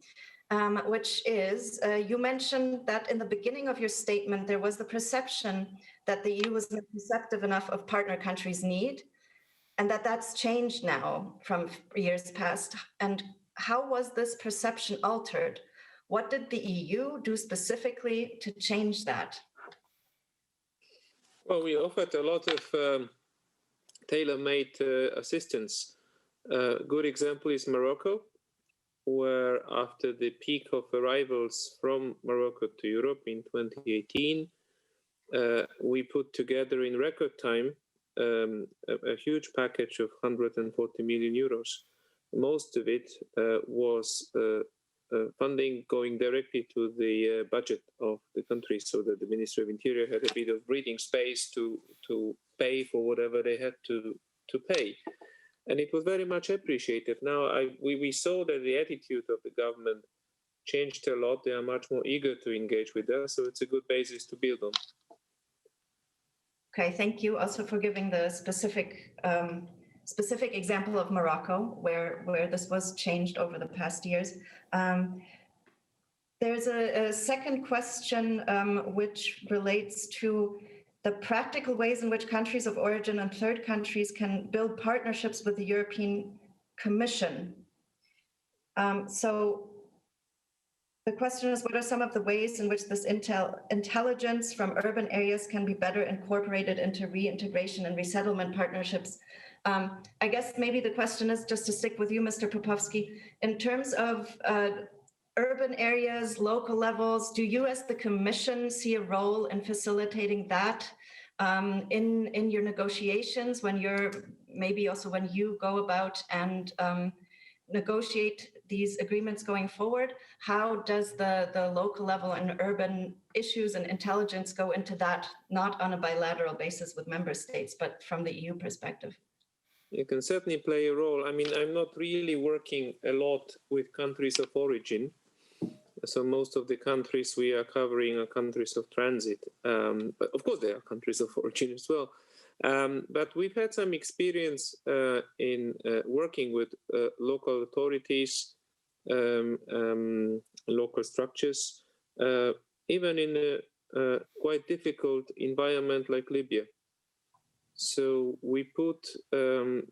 which is, you mentioned that in the beginning of your statement, there was the perception that the EU was not receptive enough of partner countries' need, and that's changed now from years past. And how was this perception altered? What did the EU do specifically to change that? Well, we offered a lot of tailor-made assistance. A good example is Morocco, where after the peak of arrivals from Morocco to Europe in 2018, we put together in record time a huge package of 140 million euros. Most of it was funding going directly to the budget of the country, so that the Ministry of Interior had a bit of breathing space to pay for whatever they had to pay. And it was very much appreciated. Now, we saw that the attitude of the government changed a lot. They are much more eager to engage with us, so it's a good basis to build on. Okay, thank you also for giving the specific example of Morocco, where this was changed over the past years. There's a second question which relates to the practical ways in which countries of origin and third countries can build partnerships with the European Commission. So the question is, what are some of the ways in which this intelligence from urban areas can be better incorporated into reintegration and resettlement partnerships? I guess maybe the question is, just to stick with you, Mr. Popowski, in terms of urban areas, local levels, do you as the Commission see a role in facilitating that in your negotiations, when you go about and negotiate these agreements going forward? How does the local level and urban issues and intelligence go into that, not on a bilateral basis with member states, but from the EU perspective? You can certainly play a role. I mean, I'm not really working a lot with countries of origin. So most of the countries we are covering are countries of transit. But of course, there are countries of origin as well. But we've had some experience in working with local authorities, local structures, even in a quite difficult environment like Libya. So we put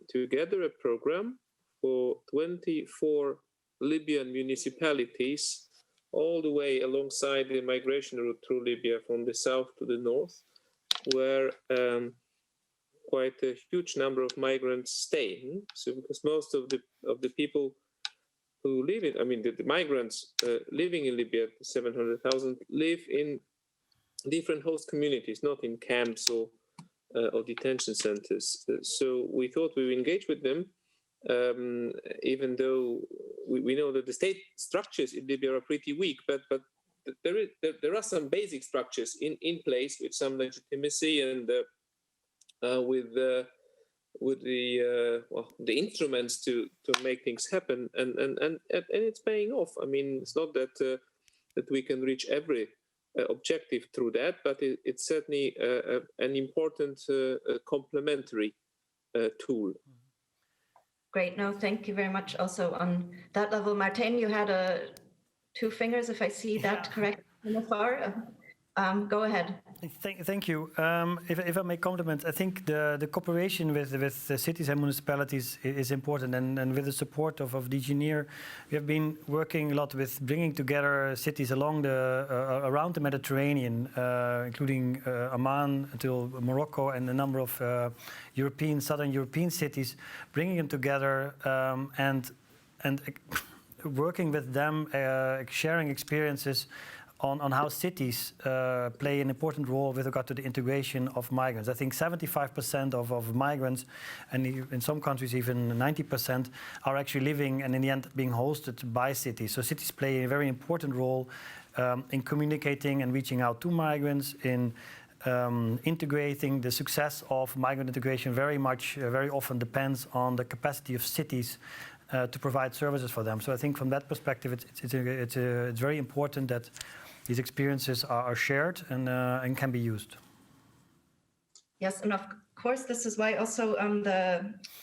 together a program for 24 Libyan municipalities, all the way alongside the migration route through Libya from the south to the north, where quite a huge number of migrants stay. So because most of the people who live in, the migrants living in Libya, 700,000, live in different host communities, not in camps or detention centers. So we thought we would engage with them, even though we know that the state structures in Libya are pretty weak, but there are some basic structures in place with some legitimacy and with the instruments to make things happen, and it's paying off. I mean, it's not that we can reach every objective through that, but it's certainly an important complementary tool. Great. No, thank you very much. Also on that level, Martijn, you had two fingers, if I see that correct from afar. Go ahead. Thank you. If I may compliment, I think the cooperation with the cities and municipalities is important, and with the support of DG NEAR, we have been working a lot with bringing together cities along around the Mediterranean, including Amman to Morocco and a number of Southern European cities, bringing them together and working with them, sharing experiences on how cities play an important role with regard to the integration of migrants. I think 75% of migrants, and in some countries even 90%, are actually living and in the end being hosted by cities. So cities play a very important role in communicating and reaching out to migrants, in integrating. The success of migrant integration very often depends on the capacity of cities to provide services for them. So I think from that perspective, it's very important that these experiences are shared and can be used. Yes, and of course, this is why also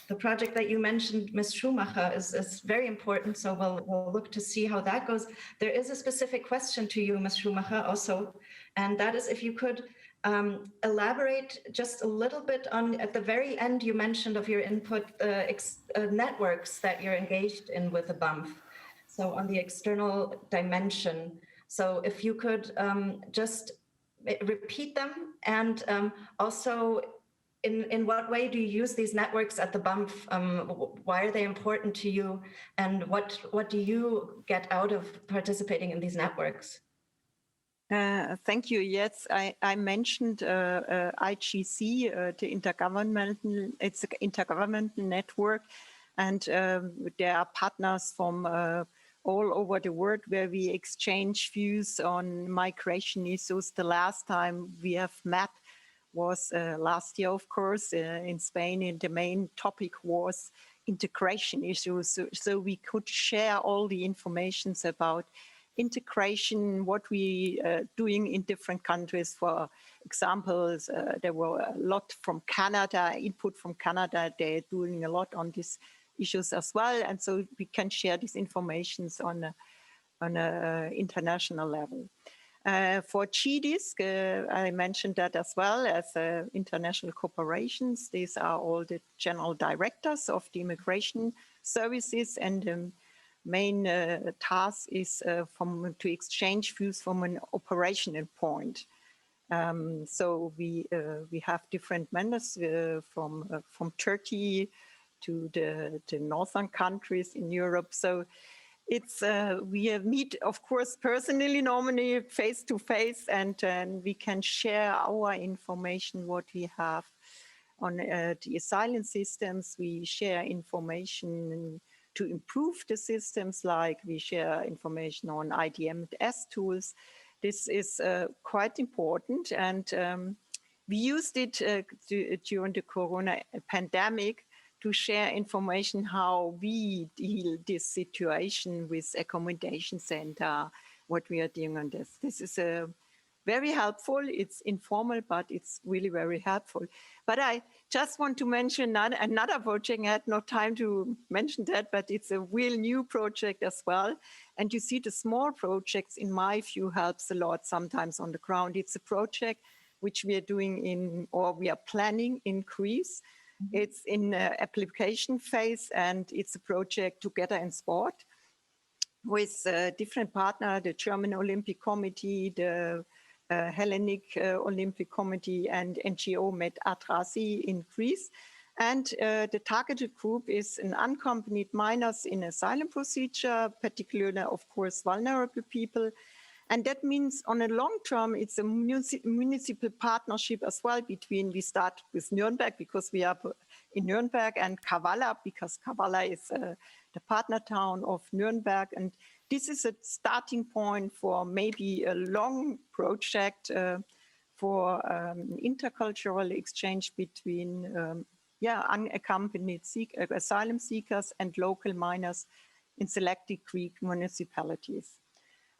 the project that you mentioned, Ms. Schumacher, is very important. So we'll look to see how that goes. There is a specific question to you, Ms. Schumacher, also, and that is if you could elaborate just a little bit on, at the very end, you mentioned of your input, networks that you're engaged in with the BAMF. So on the external dimension. So if you could just repeat them, and also in what way do you use these networks at the BAMF? Why are they important to you? And what do you get out of participating in these networks? Thank you. Yes, I mentioned IGC, the intergovernmental. It's an intergovernmental network, and there are partners from all over the world where we exchange views on migration issues. The last time we have met was last year, of course, in Spain, and the main topic was integration issues. So we could share all the informations about integration, what we are doing in different countries. For example, there were a lot from Canada, input from Canada. They're doing a lot on these issues as well. And so we can share these informations on an international level. For GDISC, I mentioned that as well as international corporations. These are all the general directors of the immigration services, and the main task is to exchange views from an operational point. So we have different members from Turkey to the northern countries in Europe. So it's we meet, of course, personally, normally face to face, and we can share our information, what we have on the asylum systems. We share information to improve the systems, like we share information on IDMS tools. This is quite important, and we used it during the Corona pandemic to share information how we deal this situation with accommodation center, what we are doing on this. This is very helpful. It's informal, but it's really very helpful. But I just want to mention another project. I had no time to mention that, but it's a real new project as well. And you see the small projects, in my view, helps a lot sometimes on the ground. It's a project which we are doing or we are planning in Greece. It's in application phase, and it's a project together in sport with different partners, the German Olympic Committee, the Hellenic Olympic Committee, and NGO Med Adrasi in Greece. And the targeted group is an unaccompanied minors in asylum procedure, particularly, of course, vulnerable people. And that means on a long term, it's a municipal partnership as well between, we start with Nuremberg because we are in Nuremberg, and Kavala because Kavala is the partner town of Nuremberg. And this is a starting point for maybe a long project for intercultural exchange between unaccompanied asylum seekers and local minors in selected Greek municipalities.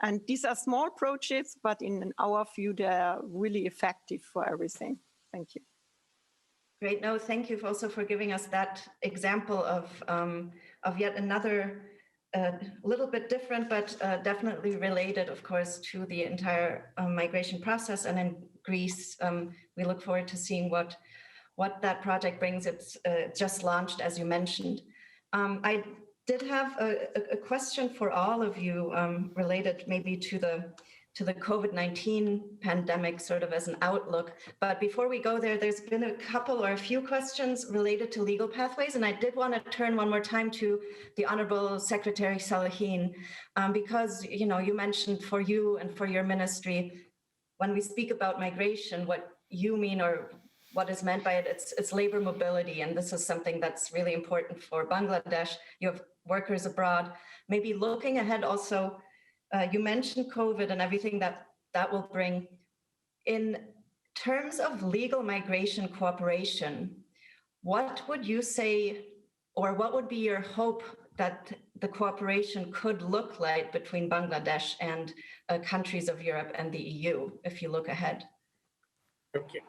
And these are small projects, but in our view, they are really effective for everything. Thank you. Great. No, thank you also for giving us that example of yet another a little bit different, but definitely related, of course, to the entire migration process. And in Greece, we look forward to seeing what that project brings. It's just launched, as you mentioned. I did have a question for all of you related maybe to the COVID-19 pandemic, sort of as an outlook. But before we go there, there's been a couple or a few questions related to legal pathways. And I did want to turn one more time to the Honorable Secretary Saleheen, because you mentioned for you and for your ministry, when we speak about migration, what you mean or what is meant by it, it's labor mobility. And this is something that's really important for Bangladesh. You have workers abroad. Maybe looking ahead also, you mentioned COVID and everything that will bring. In terms of legal migration cooperation, what would you say, or what would be your hope that the cooperation could look like between Bangladesh and countries of Europe and the EU, if you look ahead? Okay.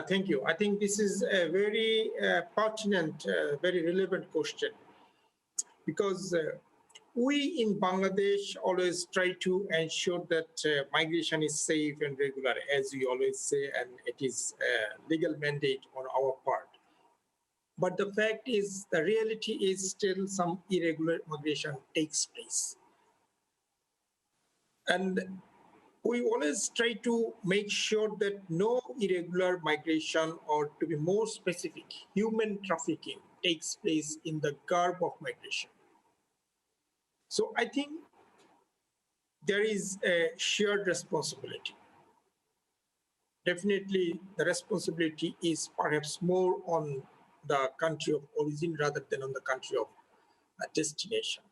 Thank you. I think this is a very pertinent, very relevant question, because we in Bangladesh always try to ensure that migration is safe and regular, as we always say, and it is a legal mandate on our part. But the fact is, the reality is still some irregular migration takes place. And we always try to make sure that no irregular migration, or to be more specific, human trafficking takes place in the garb of migration. So I think there is a shared responsibility. Definitely the responsibility is perhaps more on the country of origin rather than on the country of destination.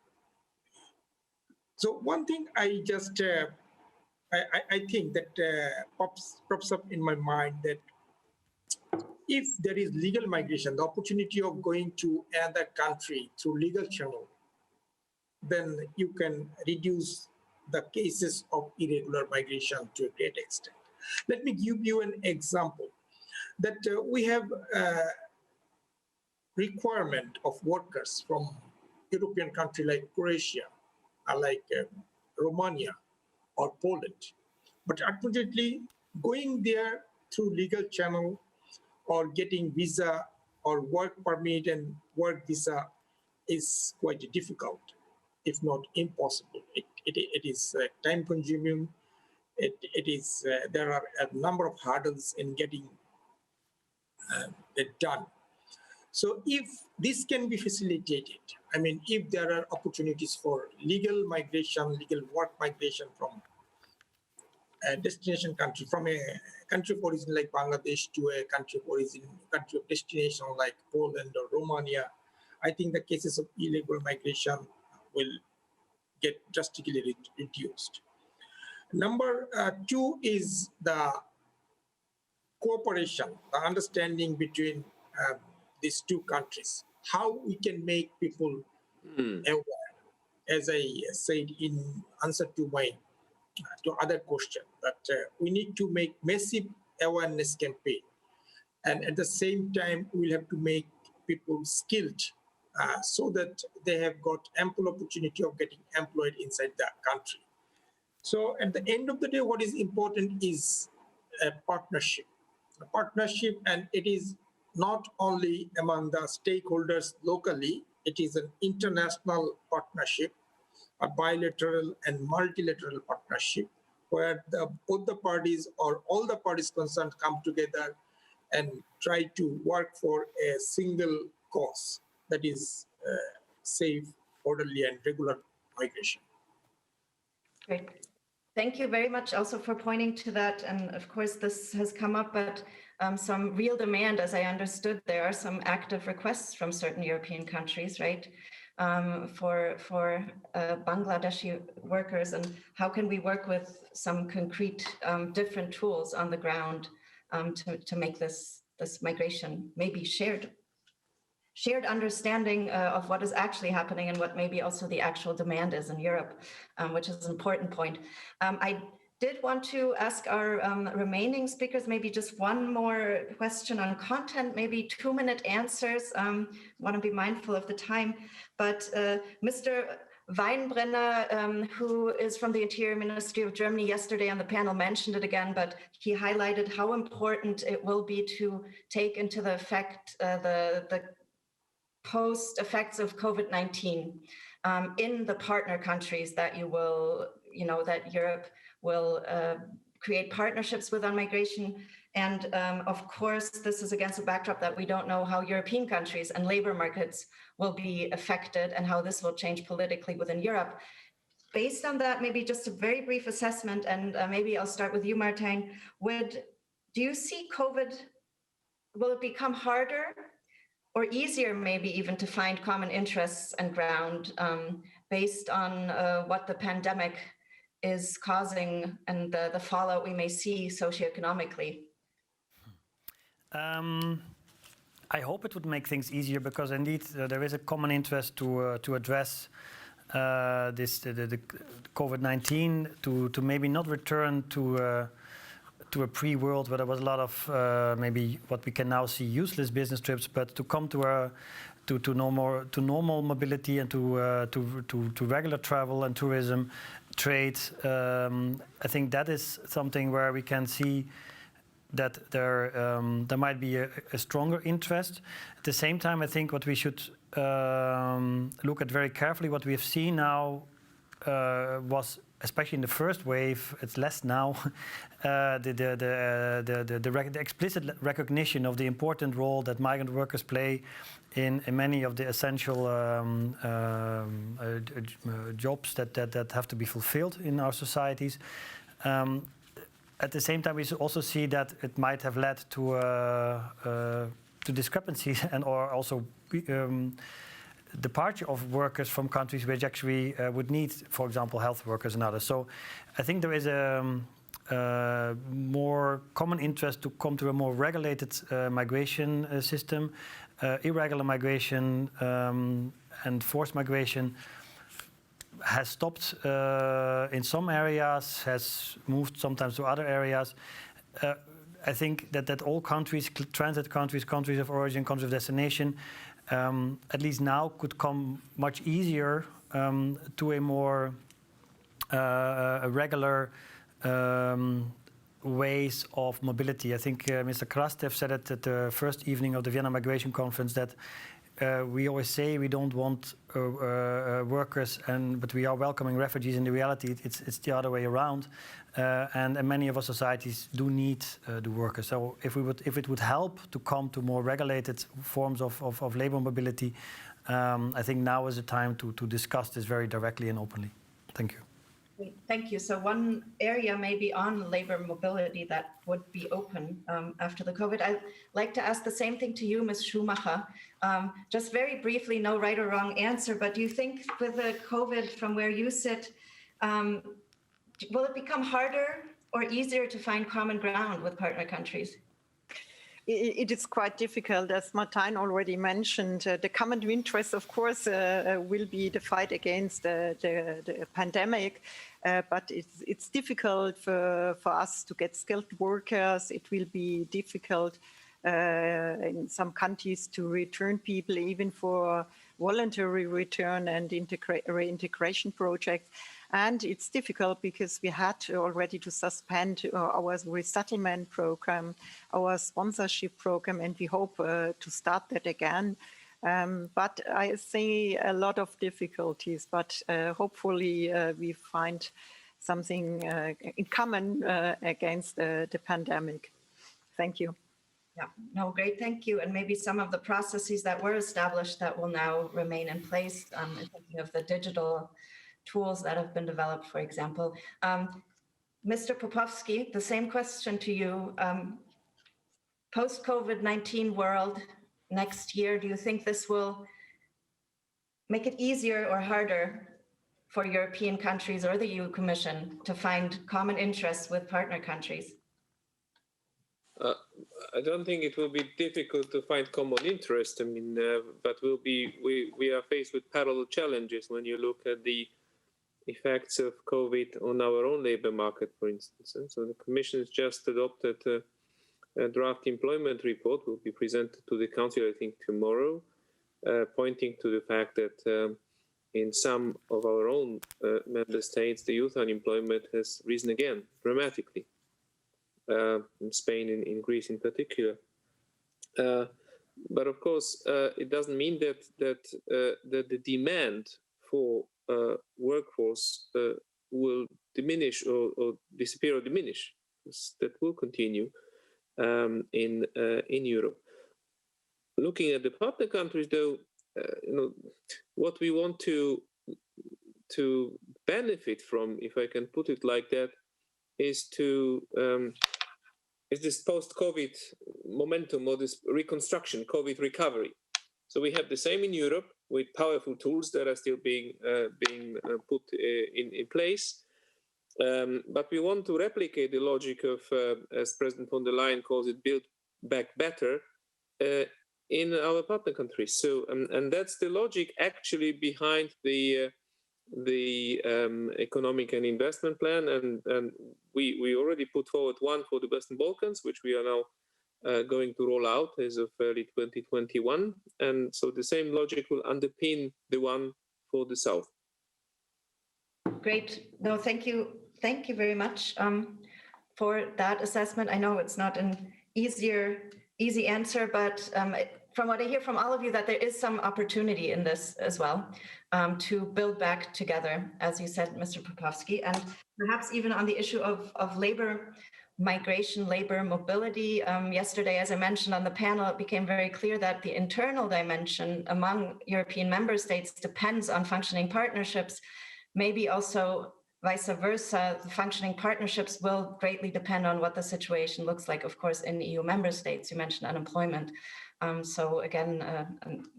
So one thing I just, I think that pops up in my mind, that if there is legal migration, the opportunity of going to another country through legal channel, then you can reduce the cases of irregular migration to a great extent. Let me give you an example that we have a requirement of workers from European country like Croatia, like Romania or Poland. But unfortunately, going there through legal channel or getting visa or work permit and work visa is quite difficult, if not impossible. It is time consuming. It is, there are a number of hurdles in getting it done. So if this can be facilitated, I mean, if there are opportunities for legal migration, legal work migration from a destination country, from a country of origin like Bangladesh to a country of origin, country of destination like Poland or Romania, I think the cases of illegal migration will get drastically reduced. Number two is the cooperation, the understanding between these two countries, how we can make people aware. As I said in answer to my to other question, that we need to make massive awareness campaign, and at the same time we'll have to make people skilled so that they have got ample opportunity of getting employed inside the country. So at the end of the day, what is important is a partnership, and it is not only among the stakeholders locally, it is an international partnership, a bilateral and multilateral partnership, where both the parties or all the parties concerned come together and try to work for a single cause, that is safe, orderly, and regular migration. Great. Thank you very much also for pointing to that. And of course, this has come up, but some real demand, as I understood, there are some active requests from certain European countries, right, for Bangladeshi workers. And how can we work with some concrete different tools on the ground to make this migration maybe shared understanding of what is actually happening and what maybe also the actual demand is in Europe, which is an important point. I did want to ask our remaining speakers maybe just one more question on content, maybe 2-minute answers. Want to be mindful of the time, but Mr. Weinbrenner, who is from the Interior Ministry of Germany, yesterday on the panel mentioned it again, but he highlighted how important it will be to take into the effect the post effects of COVID-19 in the partner countries that you will, that Europe will create partnerships with on migration. And of course, this is against a backdrop that we don't know how European countries and labor markets will be affected and how this will change politically within Europe. Based on that, maybe just a very brief assessment, and maybe I'll start with you, Martijn. Do you see COVID, will it become harder or easier maybe even to find common interests and ground based on what the pandemic is causing and the fallout we may see socioeconomically? I hope it would make things easier, because indeed there is a common interest to address the COVID-19, to maybe not return to a pre-world where there was a lot of maybe what we can now see useless business trips, but to come to normal mobility and to regular travel and tourism, trade. I think that is something where we can see that there might be a stronger interest. At the same time, I think what we should look at very carefully, what we have seen now was, especially in the first wave, it's less now, the explicit recognition of the important role that migrant workers play in many of the essential jobs that have to be fulfilled in our societies. At the same time, we also see that it might have led to discrepancies and or also departure of workers from countries which actually would need, for example, health workers and others. So I think there is a more common interest to come to a more regulated migration system. Irregular migration and forced migration has stopped in some areas, has moved sometimes to other areas. I think that all countries, transit countries, countries of origin, countries of destination, at least now could come much easier to a more regular ways of mobility. I think Mr. Krastev said it at the first evening of the Vienna Migration Conference that we always say we don't want workers, but we are welcoming refugees. In the reality, it's the other way around, and many of our societies do need the workers. So if it would help to come to more regulated forms of labor mobility, I think now is the time to discuss this very directly and openly. Thank you. Thank you. So one area maybe on labor mobility that would be open after the COVID. I'd like to ask the same thing to you, Ms. Schumacher. Just very briefly, no right or wrong answer, but do you think with the COVID from where you sit, will it become harder or easier to find common ground with partner countries? It is quite difficult, as Martijn already mentioned. The common interest, of course, will be the fight against the pandemic, but it's difficult for us to get skilled workers. It will be difficult in some countries to return people, even for voluntary return and reintegration projects. And it's difficult because we had already to suspend our resettlement program, our sponsorship program, and we hope to start that again. But I see a lot of difficulties, but hopefully we find something in common against the pandemic. Thank you. Yeah, no, great, thank you. And maybe some of the processes that were established that will now remain in place. I'm thinking of the digital tools that have been developed, for example. Mr. Popowski, the same question to you. Post-COVID-19 world next year, do you think this will make it easier or harder for European countries or the EU Commission to find common interests with partner countries? I don't think it will be difficult to find common interest. I mean, but we are faced with parallel challenges when you look at the effects of COVID on our own labor market, for instance. And so the Commission has just adopted a draft employment report, will be presented to the Council, I think, tomorrow, pointing to the fact that in some of our own member states, the youth unemployment has risen again dramatically. In Spain, in Greece in particular. But of course, it doesn't mean that the demand for workforce will diminish or disappear or diminish. That will continue in Europe. Looking at the partner countries, though, what we want to benefit from, if I can put it like that, is this post-COVID momentum or this reconstruction, COVID recovery. So we have the same in Europe with powerful tools that are still being put in place. But we want to replicate the logic of, as President von der Leyen calls it, build back better in our partner countries. So, and that's the logic actually behind the economic and investment plan, and we already put forward one for the Western Balkans, which we are now going to roll out as of early 2021, and so the same logic will underpin the one for the South. Great. No, thank you very much for that assessment. I know it's not an easy answer, but from what I hear from all of you, that there is some opportunity in this as well, to build back together, as you said, Mr. Popowski, and perhaps even on the issue of labor migration, labor mobility. Yesterday, as I mentioned on the panel, it became very clear that the internal dimension among European member states depends on functioning partnerships. Maybe also vice versa, the functioning partnerships will greatly depend on what the situation looks like, of course, in EU member states. You mentioned unemployment. So again, a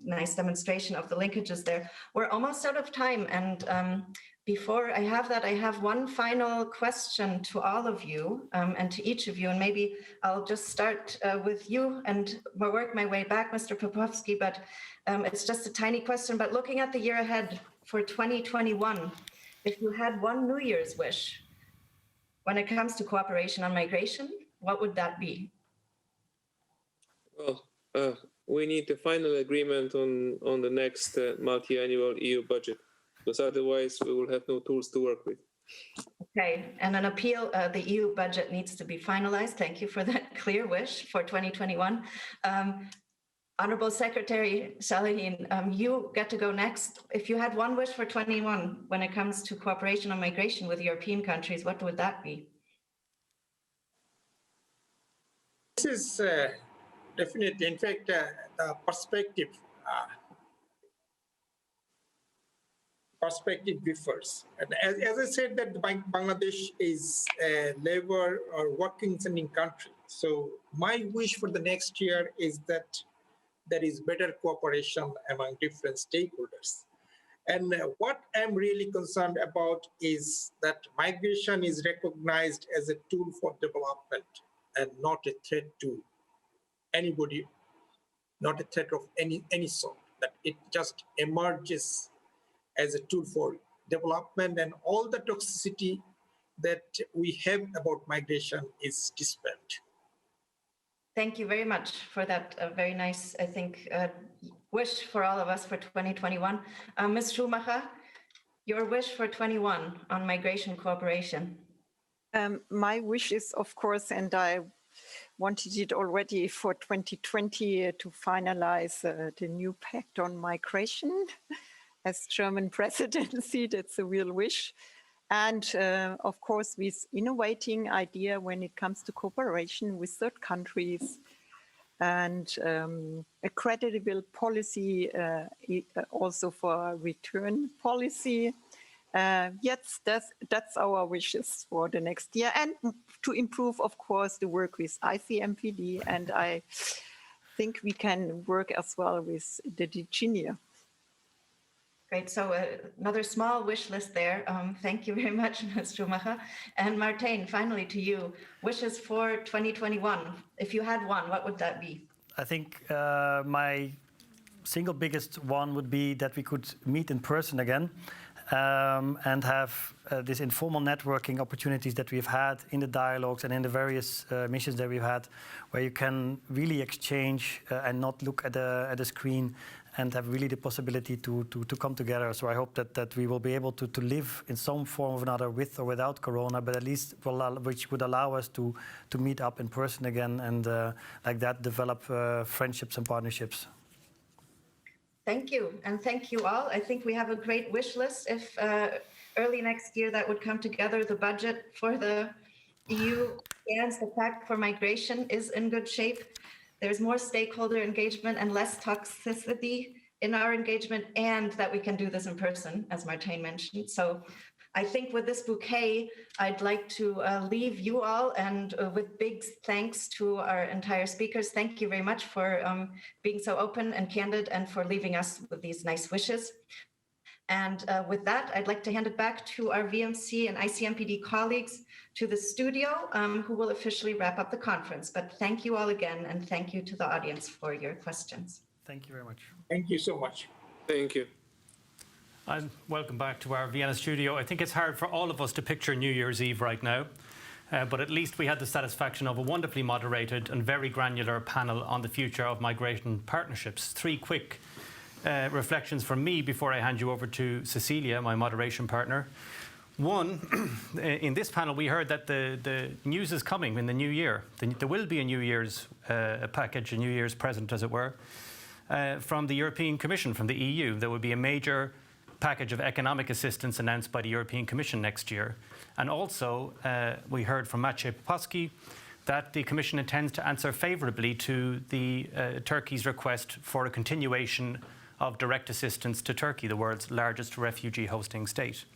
nice demonstration of the linkages there. We're almost out of time. And before I have that, I have one final question to all of you and to each of you. And maybe I'll just start with you and work my way back, Mr. Popowski, but it's just a tiny question. But looking at the year ahead for 2021, if you had one New Year's wish when it comes to cooperation on migration, what would that be? Well, we need the final agreement on the next multi-annual EU budget, because otherwise we will have no tools to work with. Okay, and an appeal, the EU budget needs to be finalized. Thank you for that clear wish for 2021. Honorable Secretary Saleheen, you get to go next. If you had one wish for 21 when it comes to cooperation on migration with European countries, what would that be? This is definitely, in fact, the perspective differs. And as I said, that Bangladesh is a labor or working sending country. So my wish for the next year is that there is better cooperation among different stakeholders. And what I'm really concerned about is that migration is recognized as a tool for development and not a threat to anybody, not a threat of any sort, that it just emerges as a tool for development, and all the toxicity that we have about migration is dispelled. Thank you very much for that very nice, I think, wish for all of us for 2021. Ms. Schumacher, your wish for 21 on migration cooperation. My wish is, of course, and I wanted it already for 2020 to finalize the new pact on migration. As German presidency, that's a real wish. And of course, with innovating idea when it comes to cooperation with third countries and a credible policy also for return policy. Yes, that's our wishes for the next year. And to improve, of course, the work with ICMPD. And I think we can work as well with the DGNIR. Great, so another small wish list there. Thank you very much, Ms. Schumacher. And Martijn, finally to you, wishes for 2021. If you had one, what would that be? I think my single biggest one would be that we could meet in person again and have this informal networking opportunities that we've had in the dialogues and in the various missions that we've had, where you can really exchange and not look at a screen and have really the possibility to come together. So I hope that we will be able to live in some form or another with or without Corona, but at least which would allow us to meet up in person again and like that develop friendships and partnerships. Thank you, and thank you all. I think we have a great wish list. If early next year that would come together, the budget for the EU and the Pact for Migration is in good shape. There's more stakeholder engagement and less toxicity in our engagement, and that we can do this in person, as Martijn mentioned. So I think with this bouquet, I'd like to leave you all, and with big thanks to our entire speakers. Thank you very much for being so open and candid and for leaving us with these nice wishes. And with that, I'd like to hand it back to our VMC and ICMPD colleagues to the studio, who will officially wrap up the conference. But thank you all again, and thank you to the audience for your questions. Thank you very much. Thank you so much. Thank you. And welcome back to our Vienna studio. I think it's hard for all of us to picture New Year's Eve right now, but at least we had the satisfaction of a wonderfully moderated and very granular panel on the future of migration partnerships. 3 quick reflections from me before I hand you over to Cecilia, my moderation partner. One, in this panel we heard that the news is coming in the new year. There will be a New Year's package, a New Year's present as it were, from the European Commission, from the EU. There will be a major package of economic assistance announced by the European Commission next year. And also we heard from Maciej Popowski that the Commission intends to answer favourably to the Turkey's request for a continuation of direct assistance to Turkey, the world's largest refugee hosting state.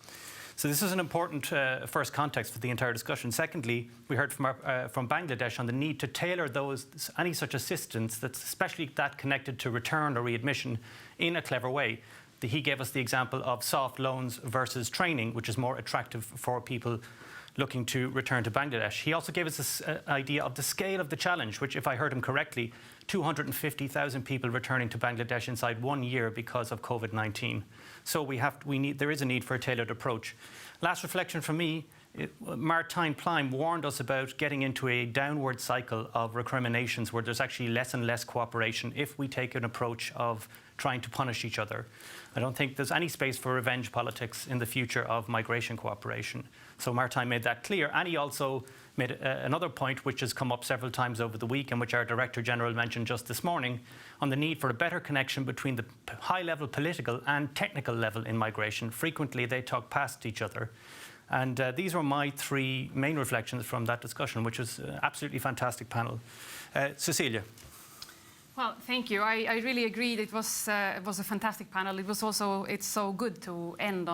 So this is an important first context for the entire discussion. Secondly, we heard from Bangladesh on the need to tailor any such assistance, that's especially that connected to return or readmission, in a clever way. He gave us the example of soft loans versus training, which is more attractive for people looking to return to Bangladesh. He also gave us this idea of the scale of the challenge, which, if I heard him correctly, 250,000 people returning to Bangladesh inside 1 year because of COVID-19. So there is a need for a tailored approach. Last reflection from me, Martijn Pluim warned us about getting into a downward cycle of recriminations where there's actually less and less cooperation if we take an approach of trying to punish each other. I don't think there's any space for revenge politics in the future of migration cooperation. So Martijn made that clear, and he also made another point which has come up several times over the week and which our Director-General mentioned just this morning, on the need for a better connection between the high-level political and technical level in migration. Frequently they talk past each other. And these were my 3 main reflections from that discussion, which was an absolutely fantastic panel. Cecilia. Well, thank you. I really agreed. It was a fantastic panel. It's so good to end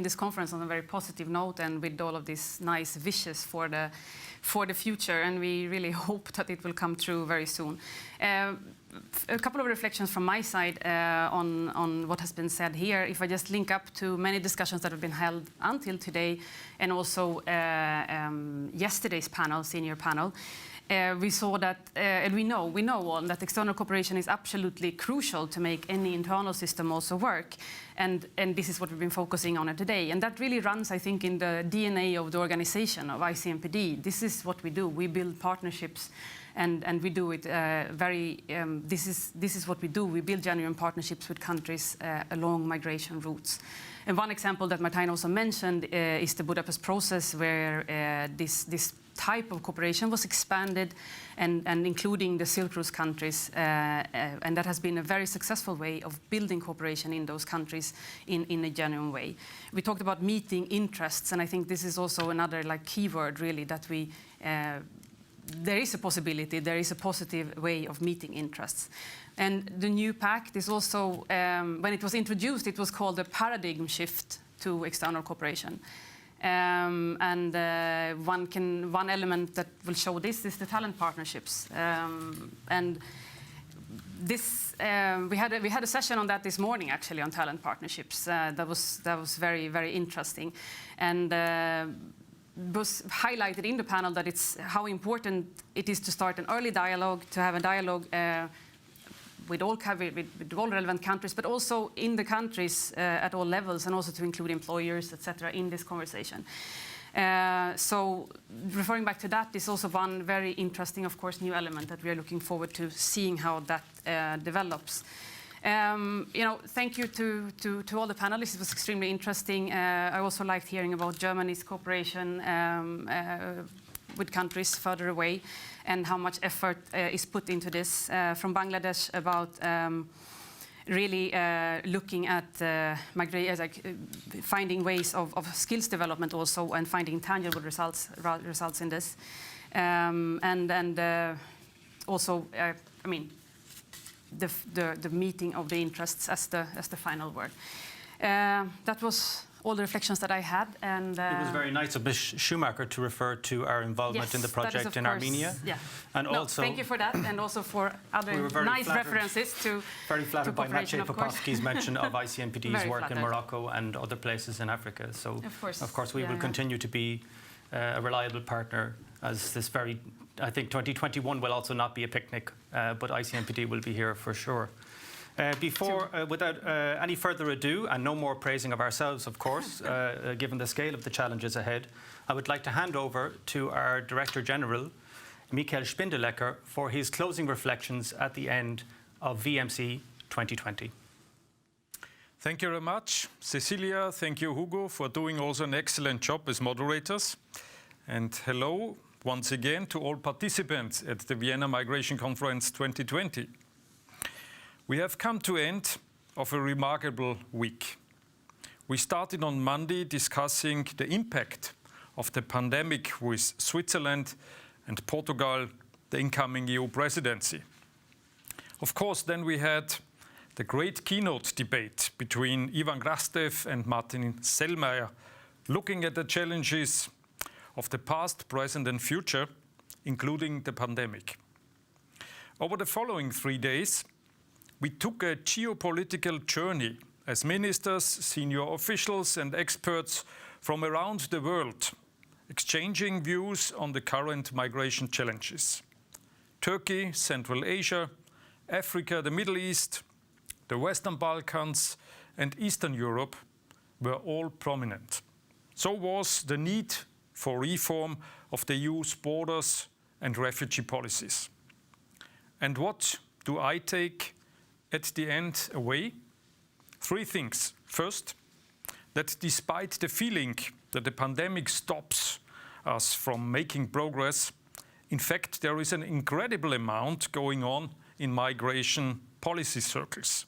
this conference on a very positive note and with all of these nice wishes for the future. And we really hope that it will come true very soon. A couple of reflections from my side on what has been said here. If I just link up to many discussions that have been held until today, and also yesterday's panel, senior panel. We saw that, and we know all that external cooperation is absolutely crucial to make any internal system also work, and this is what we've been focusing on today, and that really runs, I think, in the DNA of the organization of ICMPD. This is what we do. We build partnerships, and we do it This is what we do. We build genuine partnerships with countries along migration routes. And one example that Martijn also mentioned is the Budapest process, where this type of cooperation was expanded and including the Silk Route countries, and that has been a very successful way of building cooperation in those countries in a genuine way. We talked about meeting interests, and I think this is also another keyword really, that there is a possibility, there is a positive way of meeting interests. And the new pact is also, when it was introduced, it was called a paradigm shift to external cooperation. One element that will show this is the talent partnerships. And this we had a session on that this morning, actually, on talent partnerships. That was very, very interesting, and was highlighted in the panel that it's how important it is to start an early dialogue, to have a dialogue with all relevant countries, but also in the countries at all levels, and also to include employers, etc., in this conversation. So referring back to that is also one very interesting, of course, new element that we are looking forward to seeing how that develops. Thank you to all the panelists. It was extremely interesting. I also liked hearing about Germany's cooperation with countries further away and how much effort is put into this. From Bangladesh about really looking at finding ways of skills development also and finding tangible results in this. Also, the meeting of the interests as the final word. That was all the reflections that I had, and it was very nice of Ms. Schumacher to refer to our involvement in the project in Armenia. Yeah. And also, thank you for that, and also for other nice references to. Very flattered by Maciej of Popowski's mention of ICMPD's work flattered. in Morocco and other places in Africa. So, of course we will continue to be a reliable partner, as this I think 2021 will also not be a picnic, but ICMPD will be here for sure. Without any further ado, and no more praising of ourselves, of course, given the scale of the challenges ahead, I would like to hand over to our Director-General, Michael Spindelegger, for his closing reflections at the end of VMC 2020. Thank you very much, Cecilia. Thank you, Hugo, for doing also an excellent job as moderators. And hello, once again, to all participants at the Vienna Migration Conference 2020. We have come to the end of a remarkable week. We started on Monday discussing the impact of the pandemic with Switzerland and Portugal, the incoming EU presidency. Of course, then we had the great keynote debate between Ivan Krastev and Martijn Selmayr, looking at the challenges of the past, present and future, including the pandemic. Over the following 3 days, we took a geopolitical journey as ministers, senior officials and experts from around the world, exchanging views on the current migration challenges. Turkey, Central Asia, Africa, the Middle East, the Western Balkans and Eastern Europe were all prominent. So was the need for reform of the EU's borders and refugee policies. And what do I take at the end away? 3 things. First, that despite the feeling that the pandemic stops us from making progress, in fact, there is an incredible amount going on in migration policy circles.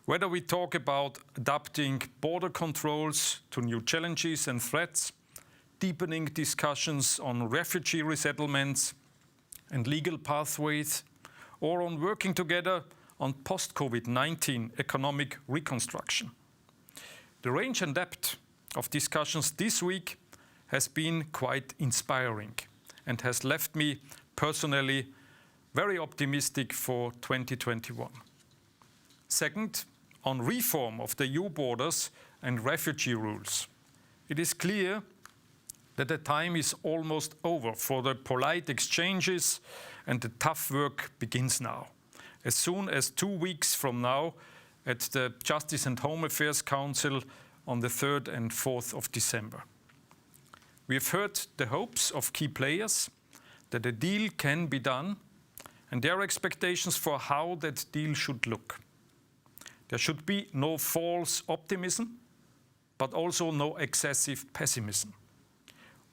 Whether we talk about adapting border controls to new challenges and threats, deepening discussions on refugee resettlements and legal pathways, or on working together on post-COVID-19 economic reconstruction. The range and depth of discussions this week has been quite inspiring and has left me personally very optimistic for 2021. Second, on reform of the EU borders and refugee rules. It is clear that the time is almost over for the polite exchanges and the tough work begins now. As soon as 2 weeks from now at the Justice and Home Affairs Council on the 3rd and 4th of December. We have heard the hopes of key players that a deal can be done and their expectations for how that deal should look. There should be no false optimism, but also no excessive pessimism.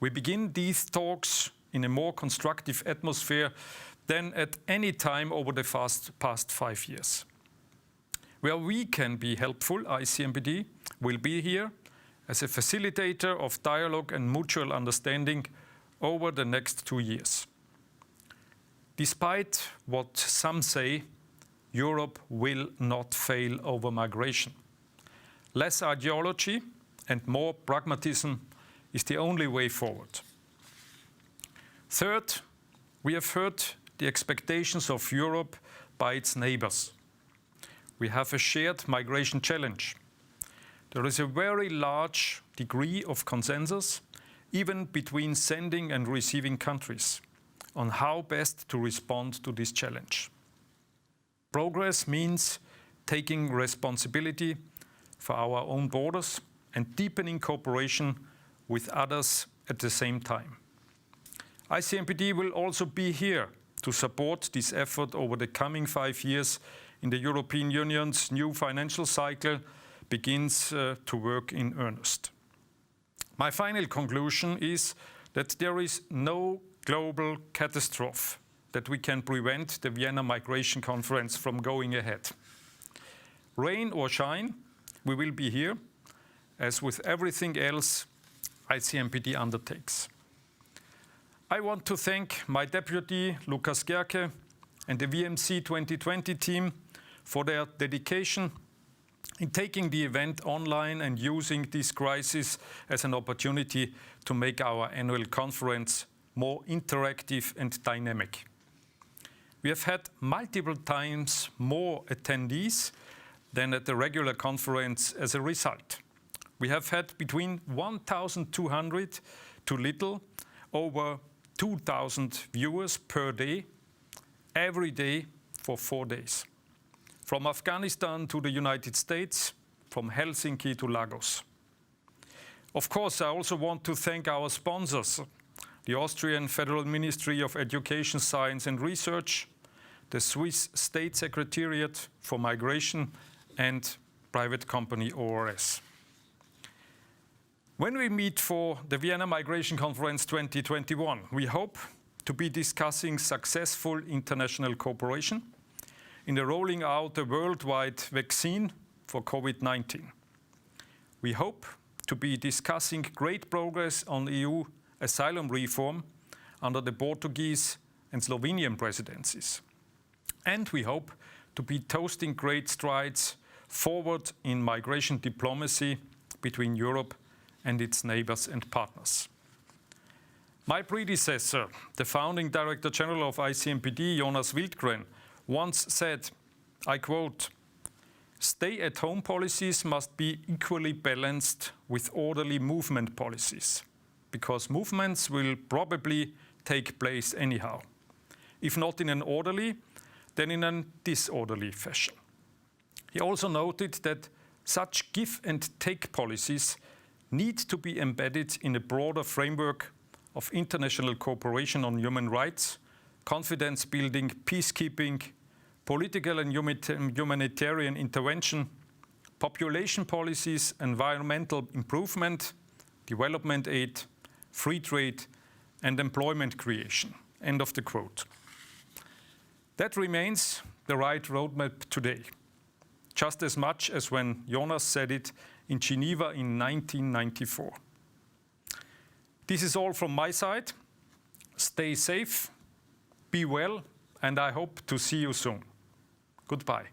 We begin these talks in a more constructive atmosphere than at any time over the past 5 years. Where we can be helpful, ICMPD will be here as a facilitator of dialogue and mutual understanding over the next 2 years. Despite what some say, Europe will not fail over migration. Less ideology and more pragmatism is the only way forward. Third, we have heard the expectations of Europe by its neighbors. We have a shared migration challenge. There is a very large degree of consensus, even between sending and receiving countries, on how best to respond to this challenge. Progress means taking responsibility for our own borders and deepening cooperation with others at the same time. ICMPD will also be here to support this effort over the coming 5 years in the European Union's new financial cycle begins to work in earnest. My final conclusion is that there is no global catastrophe that we can prevent the Vienna Migration Conference from going ahead. Rain or shine, we will be here, as with everything else ICMPD undertakes. I want to thank my deputy, Lukas Gerke, and the VMC 2020 team for their dedication in taking the event online and using this crisis as an opportunity to make our annual conference more interactive and dynamic. We have had multiple times more attendees than at the regular conference as a result. We have had between 1,200 to little over 2,000 viewers per day, every day for 4 days. From Afghanistan to the United States, from Helsinki to Lagos. Of course, I also want to thank our sponsors, the Austrian Federal Ministry of Education, Science and Research, the Swiss State Secretariat for Migration, and private company ORS. When we meet for the Vienna Migration Conference 2021, we hope to be discussing successful international cooperation in the rolling out a worldwide vaccine for COVID-19. We hope to be discussing great progress on EU asylum reform under the Portuguese and Slovenian presidencies. And we hope to be toasting great strides forward in migration diplomacy between Europe and its neighbors and partners. My predecessor, the founding Director-General of ICMPD, Jonas Wildgren, once said, I quote, "Stay-at-home policies must be equally balanced with orderly movement policies, because movements will probably take place anyhow, if not in an orderly, then in a disorderly fashion." He also noted that such give and take policies need to be embedded in a broader framework of international cooperation on human rights, confidence building, peacekeeping, political and humanitarian intervention, population policies, environmental improvement, development aid, free trade, and employment creation. End of the quote. That remains the right roadmap today, just as much as when Jonas said it in Geneva in 1994. This is all from my side. Stay safe, be well, and I hope to see you soon. Goodbye.